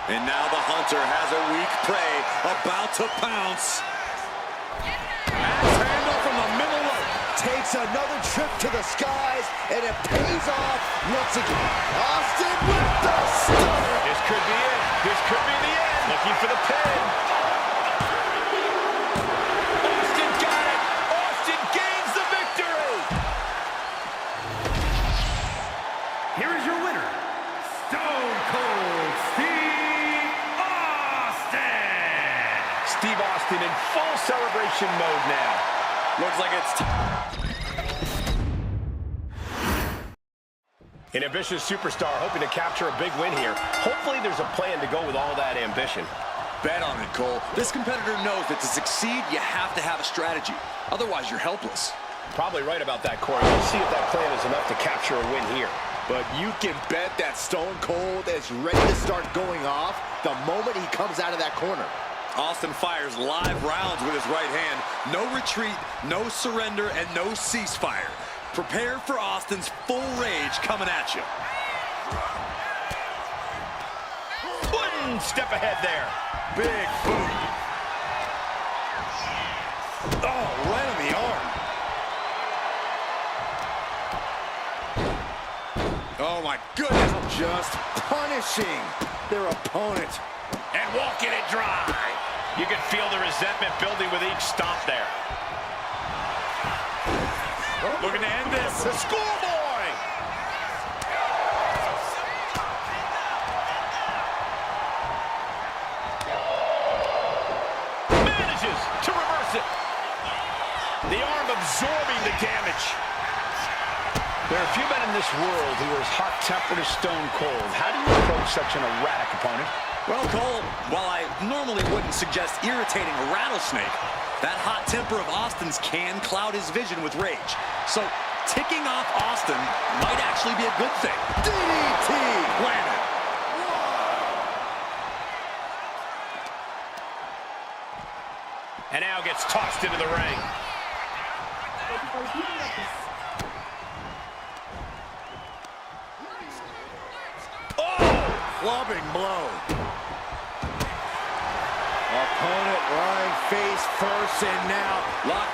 And now the hunter has a weak prey about to pounce. Axe handle from the middle rope. Takes another trip to the skies, and it pays off once again. Austin with the stunner. This could be it. This could be the end. Looking for the pin. Austin got it. Austin gains the victory. Here is your winner, Stone Cold Steve Austin. Steve Austin in full celebration mode now. Looks like it's An ambitious superstar hoping to capture a big win here. Hopefully there's a plan to go with all that ambition. Bet on it, Cole. This competitor knows that to succeed, you have to have a strategy. Otherwise, you're helpless. Probably right about that, Corey. Let's see if that plan is enough to capture a win here. But you can bet that Stone Cold is ready to start going off the moment he comes out of that corner. Austin fires live rounds with his right hand. No retreat, no surrender, and no ceasefire. Prepare for Austin's full rage coming at you. One step ahead there. Big boot. Oh, right on the arm. Oh, my goodness. Just punishing their opponent. And walking it dry. You can feel the resentment building with each stomp there. Looking to end this. The schoolboy. Manages to reverse it. The arm absorbing the damage. There are a few men in this world who are as hot-tempered as Stone Cold. How do you approach such an erratic opponent? Well, Cole, while I normally wouldn't suggest irritating a rattlesnake, that hot temper of Austin's can cloud his vision with rage. So, ticking off Austin might actually be a good thing. DDT! Landed. And now gets tossed into the ring. Clubbing blow. Opponent lying face first, and now Lock.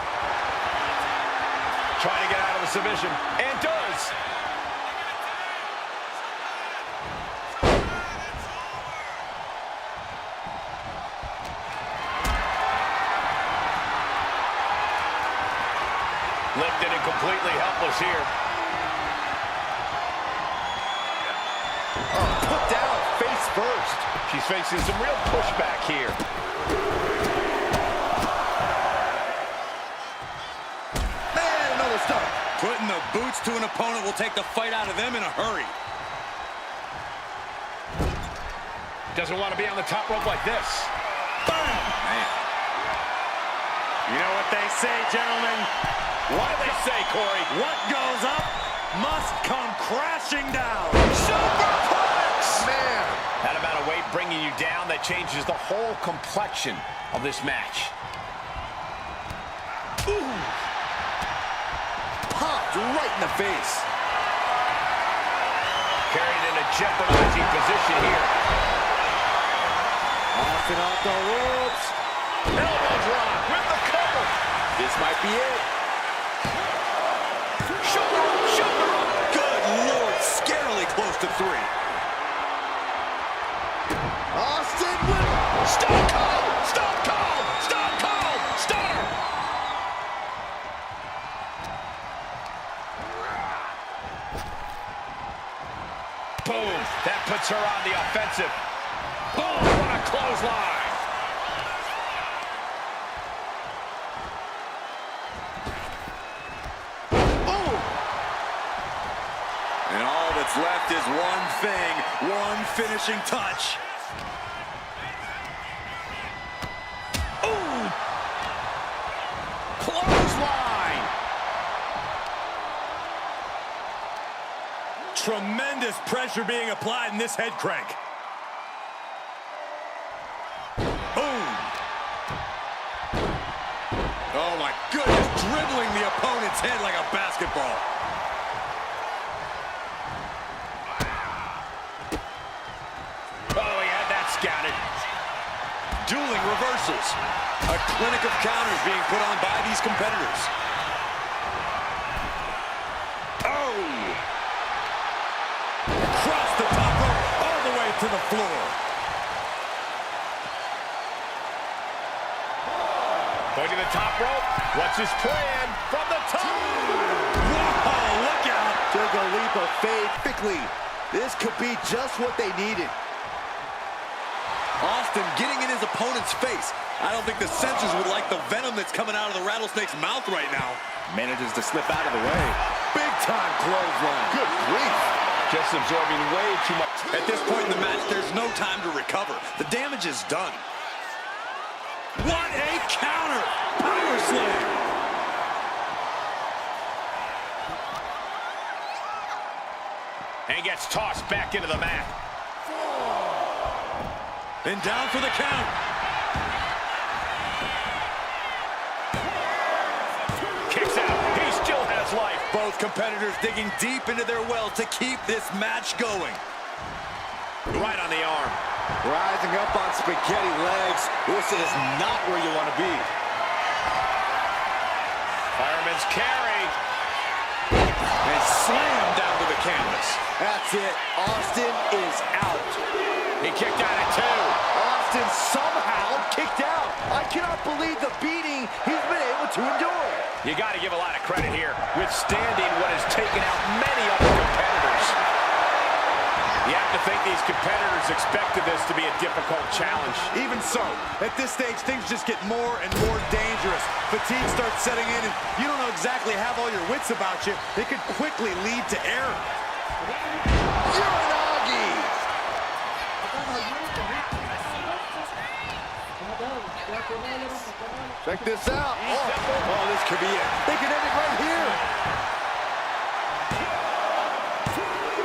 Trying to get out of the submission. And does. Lifted and completely helpless here. put down face first. She's facing some real pushback here. Man, another stomp. Putting the boots to an opponent will take the fight out of them in a hurry. Doesn't want to be on the top rope like this. Bam! Man. You know what they say, gentlemen? What do they say, Corey? What goes up must come crashing down. Superplex! Man. That amount of weight bringing you down, that changes the whole complexion of this match. Ooh. Popped right in the face. Carried in a jeopardizing position here. Austin off the ropes. Elbow drop with the cover. This might be it. Shoulder up, shoulder up. Good Lord, scarily close to 3. Austin with Stone Cold! Stone Cold! Stone Cold! Stunner! Boom! That puts her on the offensive. Boom! What a clothesline! And all that's left is one thing, one finishing touch. Ooh! Clothesline! Tremendous pressure being applied in this head crank. Boom! Oh my goodness, dribbling the opponent's head like a basketball. Oh, he had that scouted. Dueling reversals. A clinic of counters being put on by these competitors. Oh! Across the top rope, all the way to the floor. Going to the top rope. What's his plan? From the top! Whoa, look out! Took a leap of faith quickly. This could be just what they needed. Austin getting in his opponent's face. I don't think the censors would like the venom that's coming out of the rattlesnake's mouth right now. Manages to slip out of the way. Big time clothesline. Good grief. Just absorbing way too much. At this point in the match, there's no time to recover. The damage is done. What a counter! Power slam! And gets tossed back into the mat. And down for the count. Kicks out. He still has life. Both competitors digging deep into their well to keep this match going. Right on the arm. Rising up on spaghetti legs. This is not where you want to be. Fireman's carry. And slam down to the canvas. That's it. Austin is out. He kicked out at 2. Austin somehow kicked out. I cannot believe the beating he's been able to endure. You got to give a lot of credit here, withstanding what has taken out many other competitors. You have to think these competitors expected this to be a difficult challenge. Even so, at this stage, things just get more and more dangerous. Fatigue starts setting in, and you don't know exactly have all your wits about you. It could quickly lead to error. Uranagi! Check this out. Oh, this could be it. They could end it right here.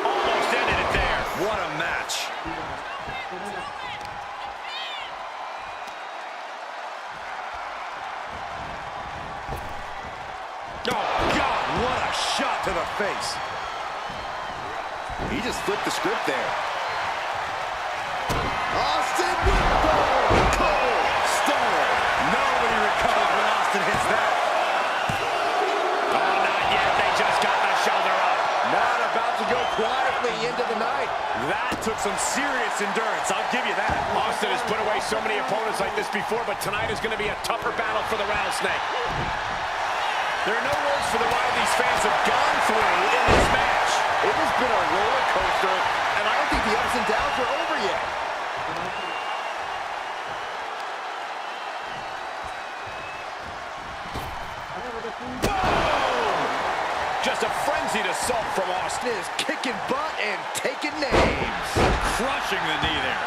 Almost ended it there. What a match. Oh, God, what a shot to the face. He just flipped the script there. Austin with the cold stunner. Nobody recovers when Austin hits that. Oh, not yet. They just got the shoulder up. Not about to go quietly into the night. That took some serious endurance, I'll give you that. Austin has put away so many opponents like this before, but tonight is going to be a tougher battle for the Rattlesnake. There are no words for the ride these fans have gone through in this match. It has been a roller coaster, and I don't think the ups and downs are over yet. Just a frenzied assault from Austin. Is kicking butt and taking names. Crushing the knee there.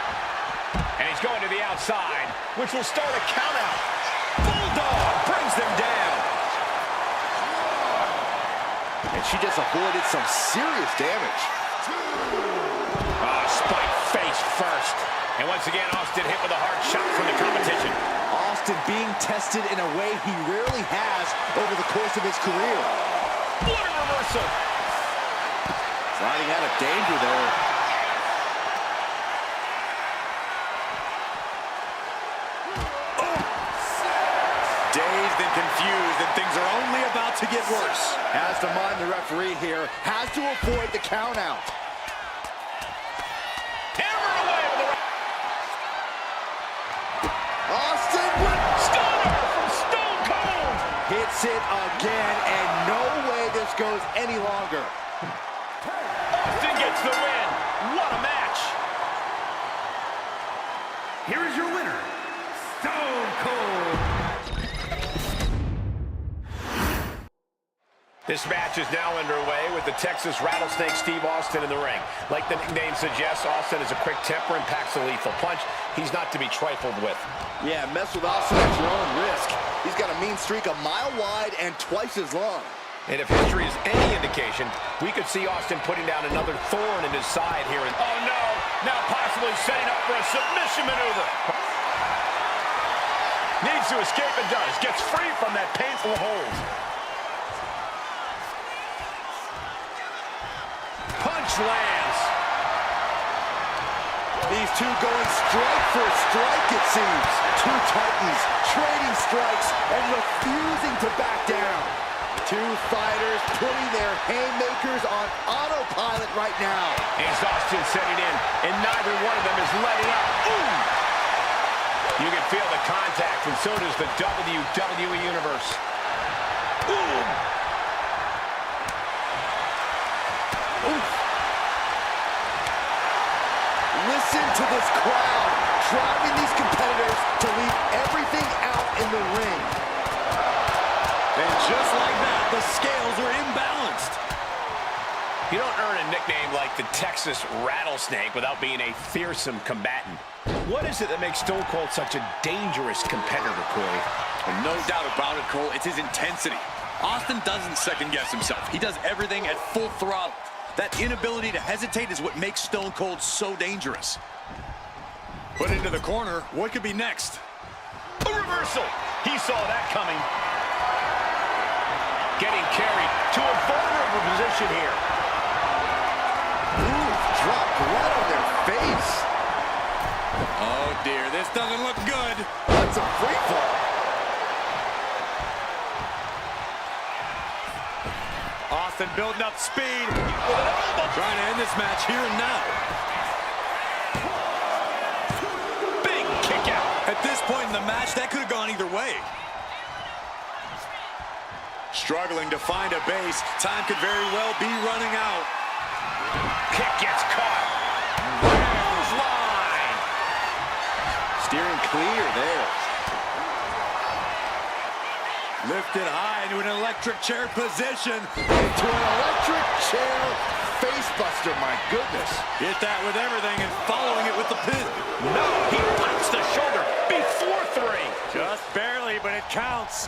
And he's going to the outside, which will start a countout. Bulldog brings them down. And she just avoided some serious damage. Spike face first. And once again, Austin hit with a hard shot from the competition. Austin being tested in a way he rarely has over the course of his career. What a reversal. Sliding out of danger there. Dazed and confused, and things are only about to get worse. Has to mind the referee here. Has to avoid the count out. Hammer away with the Austin with stunner from Stone Cold. hits it again, and no way this goes any longer. Austin gets the win. What a match. Here is your winner, Stone Cold. This match is now underway with the Texas Rattlesnake Steve Austin in the ring. Like the nickname suggests, Austin has a quick temper and packs a lethal punch. He's not to be trifled with. Yeah, mess with Austin at your own risk. He's got a mean streak a mile wide and twice as long. And if history is any indication, we could see Austin putting down another thorn in his side here. And oh no, now possibly setting up for a submission maneuver. Needs to escape and does. Gets free from that painful hold. Punch lands. These two going strike for strike, it seems. Two titans trading strikes and refusing to back down. Two fighters putting their haymakers on autopilot right now. As Austin setting in, and neither one of them is letting up. Ooh! You can feel the contact, and so does the WWE Universe. Ooh! Oof. Listen to this crowd, driving these competitors to leave everything And just like that, the scales are imbalanced. You don't earn a nickname like the Texas Rattlesnake without being a fearsome combatant. What is it that makes Stone Cold such a dangerous competitor, Corey? Well, no doubt about it, Cole. It's his intensity. Austin doesn't second-guess himself. He does everything at full throttle. That inability to hesitate is what makes Stone Cold so dangerous. Put into the corner. What could be next? A reversal. He saw that coming. Getting carried to a vulnerable position here. Ooh, dropped right on their face. Oh, dear. This doesn't look good. That's a free fall. Austin building up speed. Trying to end this match here and now. Big kick out. At this point in the match, that could have gone either way. Struggling to find a base. Time could very well be running out. Kick gets caught. Clothesline. Steering clear there. Lifted high into an electric chair position. Into an electric chair facebuster, my goodness. Hit that with everything and following it with the pin. No, he pops the shoulder before 3. Just barely, but it counts.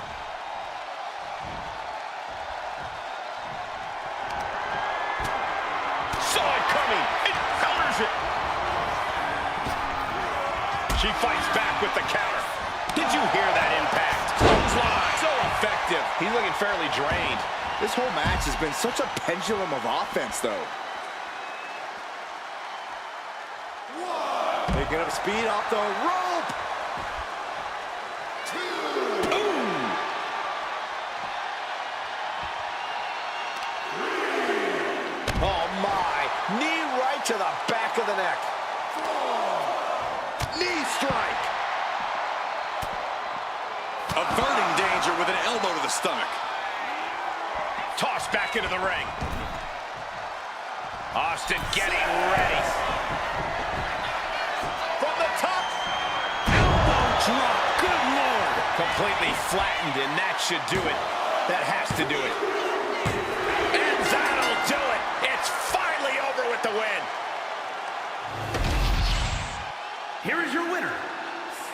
Saw it coming. It counters it. She fights back with the counter. Did you hear that impact? Clothesline. So effective. He's looking fairly drained. This whole match has been such a pendulum of offense, though. Picking up speed off the rope. 2. Oh, my. Knee right to the back of the neck. 4. Knee strike. Averting danger with an elbow to the stomach. Tossed back into the ring. Austin getting ready. From the top. Elbow drop. Good Lord. Completely flattened, and that should do it. That has to do it. And that'll do it. It's finally over with the win. Here is your winner,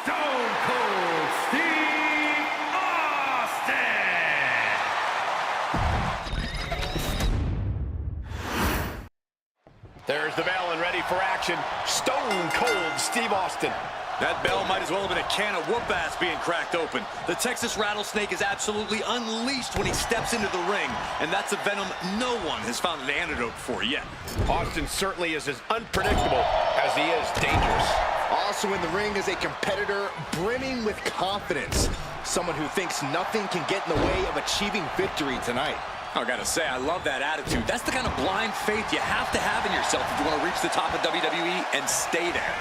Stone Cold Steve Austin. There's the bell and ready for action. Stone Cold Steve Austin. That bell might as well have been a can of whoop-ass being cracked open. The Texas Rattlesnake is absolutely unleashed when he steps into the ring, and that's a venom no one has found an antidote for yet. Austin certainly is as unpredictable as he is dangerous. Also in the ring is a competitor brimming with confidence. Someone who thinks nothing can get in the way of achieving victory tonight. I gotta say, I love that attitude. That's the kind of blind faith you have to have in yourself if you want to reach the top of WWE and stay there.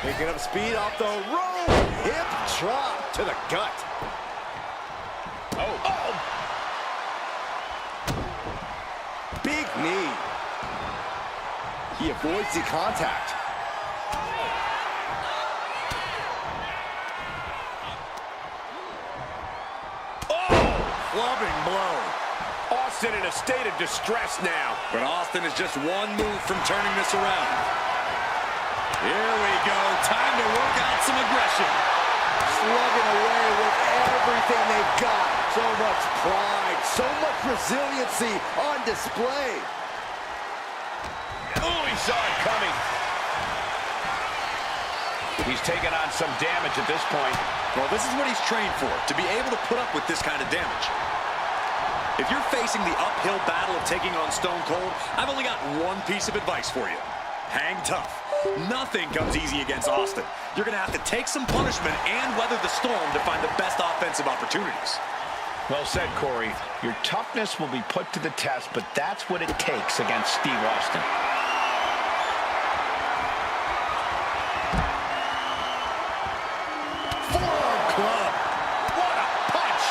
Picking up speed off the rope. Hip drop to the gut. Oh. Big knee. He avoids the contact. Clubbing blow. Austin in a state of distress now. But Austin is just one move from turning this around. Here we go. Time to work out some aggression. Slugging away with everything they've got. So much pride, so much resiliency on display. Oh, he saw it coming. He's taken on some damage at this point. Well, this is what he's trained for, to be able to put up with this kind of damage. If you're facing the uphill battle of taking on Stone Cold, I've only got one piece of advice for you. Hang tough. Nothing comes easy against Austin. You're going to have to take some punishment and weather the storm to find the best offensive opportunities. Well said, Corey. Your toughness will be put to the test, but that's what it takes against Steve Austin. Forearm club. What a punch.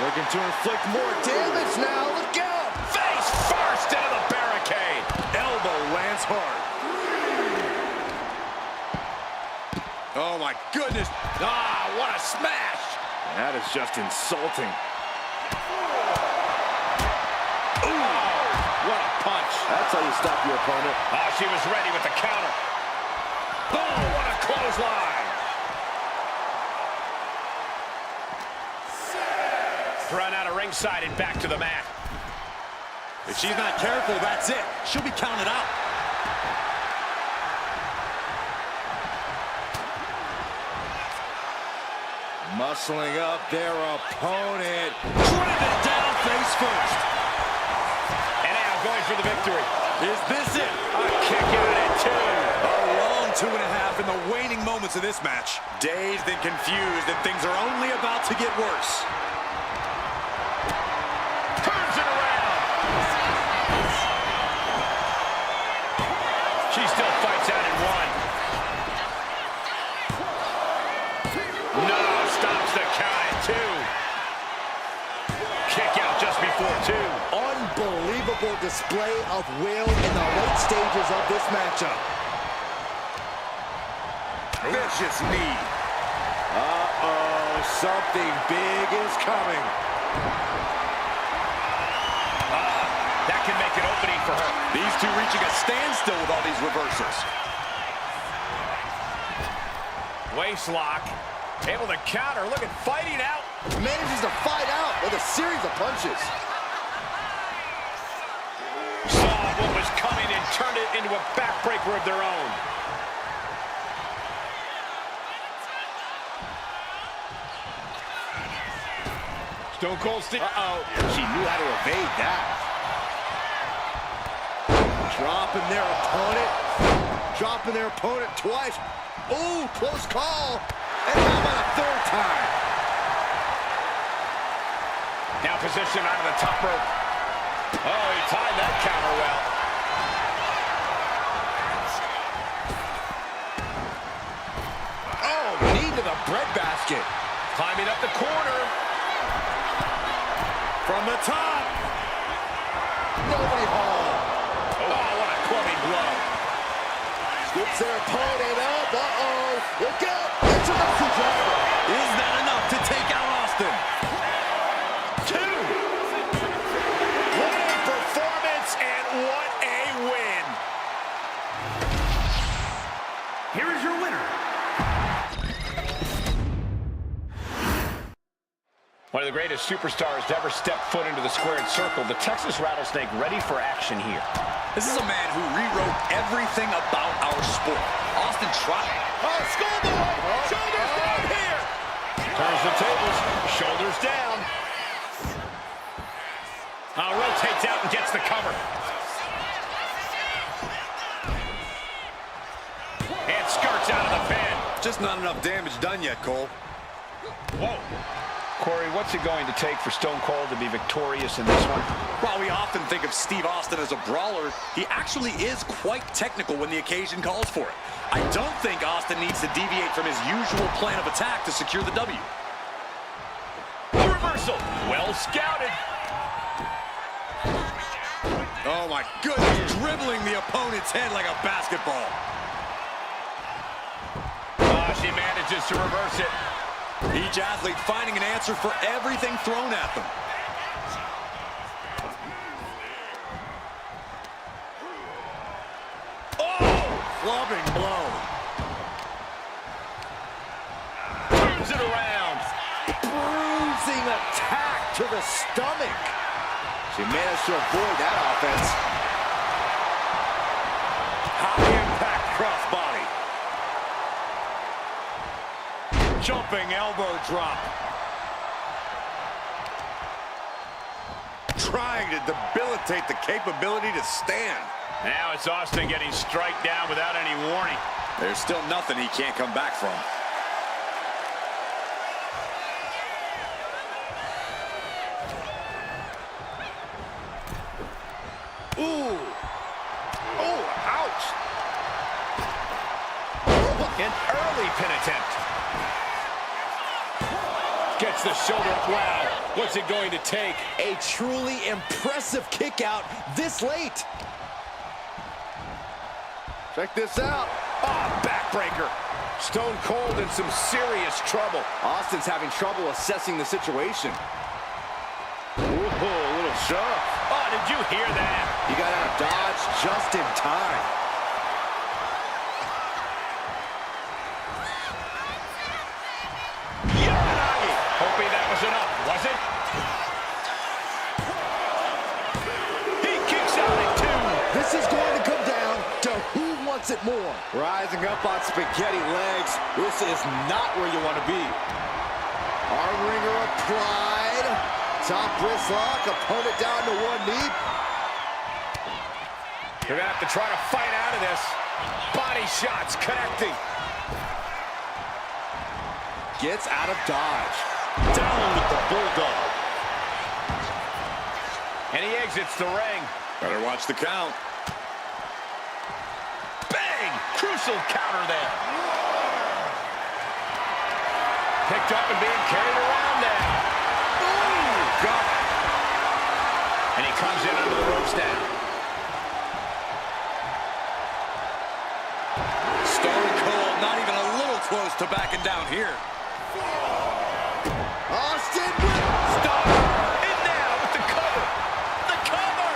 Looking to inflict more damage now. Look out. Face first into the barricade. Elbow lands hard. Oh, my goodness. Ah, what a smash. That is just insulting. Ooh, what a punch. That's how you stop your opponent. Oh, she was ready with the counter. Oh, what a clothesline. Thrown out of ringside and back to the mat. If she's not careful, that's it. She'll be counted out. Muscling up their opponent. Driven down face first. And now going for the victory. Is this it? A kick out at 2. A long 2.5 in the waning moments of this match. Dazed and confused, and things are only about to get worse. Turns it around. She still fights out in 1. No, stops the count at 2. Kick out just before 2. Unbelievable display of will in the late stages of this matchup. Vicious knee. Uh-oh, something big is coming. That can make an opening for her. These two reaching a standstill with all these reversals. Waist lock. Able to counter. Look at fighting out. Manages to fight out with a series of punches. Saw what was coming and turned it into a backbreaker of their own. Stone Cold Steve. Uh-oh. She knew how to evade that. Dropping their opponent twice. Ooh, close call. And how about a third time? Now positioned onto the top rope. Oh, he timed that counter well. Oh, knee to the breadbasket. Climbing up the corner. From the top. Nobody home. Oh, what a clubbing blow. Scoops their opponent up. Uh-oh. Look out. It's a message driver. Is that enough to take out Austin? 2. What a performance and what a win. Here is your winner. One of the greatest superstars to ever step foot into the squared circle, the Texas Rattlesnake ready for action here. This is a man who rewrote everything about our sport. Austin tried. Oh, schoolboy. Shoulders down here. Turns the tables. Shoulders down. Rotates out and gets the cover. And skirts out of the pin. Just not enough damage done yet, Cole. Whoa. Corey, what's it going to take for Stone Cold to be victorious in this one? While we often think of Steve Austin as a brawler, he actually is quite technical when the occasion calls for it. I don't think Austin needs to deviate from his usual plan of attack to secure the W. A reversal. Well scouted. Oh my goodness, dribbling the opponent's head like a basketball. She manages to reverse it. Each athlete finding an answer for everything thrown at them. Oh! Clubbing blow. Turns it around. Bruising attack to the stomach. She managed to avoid that offense. High impact crossbody. Jumping elbow drop. Trying to debilitate the capability to stand. Now it's Austin getting striked down without any warning. There's still nothing he can't come back from. Ooh. Oh, ouch. An early pin attempt. Gets the shoulder up. Wow. What's it going to take? A truly impressive kick out this late. Check this out. Oh, backbreaker. Stone Cold in some serious trouble. Austin's having trouble assessing the situation. Ooh, a little shove. Oh, did you hear that? He got out of dodge just in time. Hoping that was enough, was it? He kicks out at 2. This is going to come down to who wants it more. Rising up on spaghetti legs. This is not where you want to be. Arm wringer applied. Top wrist lock. Opponent down to one knee. They're going to have to try to fight out of this. Body shots connecting. Gets out of dodge. Down with the bulldog. And he exits the ring. Better watch the count. Bang! Crucial counter there. Picked up and being carried around now. Ooh, God. And he comes in under the ropes now. Stone Cold not even a little close to backing down here. Austin with Stone in now with the cover. The cover.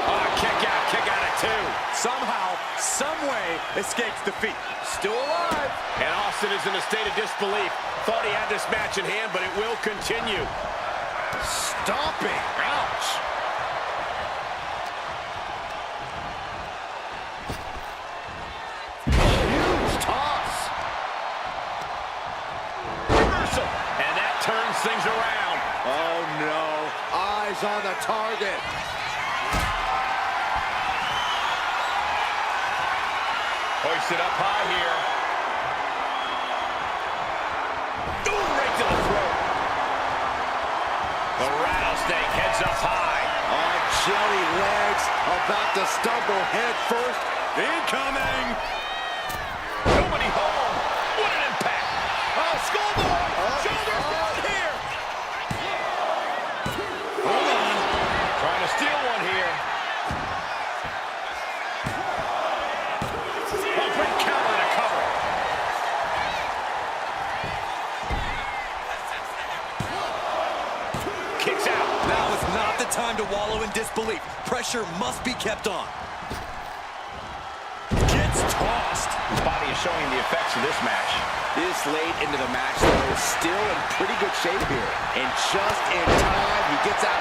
Oh, kick out at 2. Somehow, someway, escapes defeat. Still alive. And Austin is in a state of disbelief. Thought he had this match in hand, but it will continue. stomping. Ouch. Huge toss. Reversal. And that turns things around. Oh, no. Eyes on the target. Hoisted up high here. Ooh, right to the throat. The rattlesnake heads up high. On jelly legs, about to stumble head first. Incoming. Nobody home. What an impact. Oh, schoolboy. Shoulders down here. Hold on. Trying to steal one here. Oh, great counter and a cover. Kicks out. Now is not the time to wallow in disbelief. Pressure must be kept on. Gets tossed. His body is showing the effects of this match. This late into the match, though, is still in pretty good shape here. And just in time, he gets out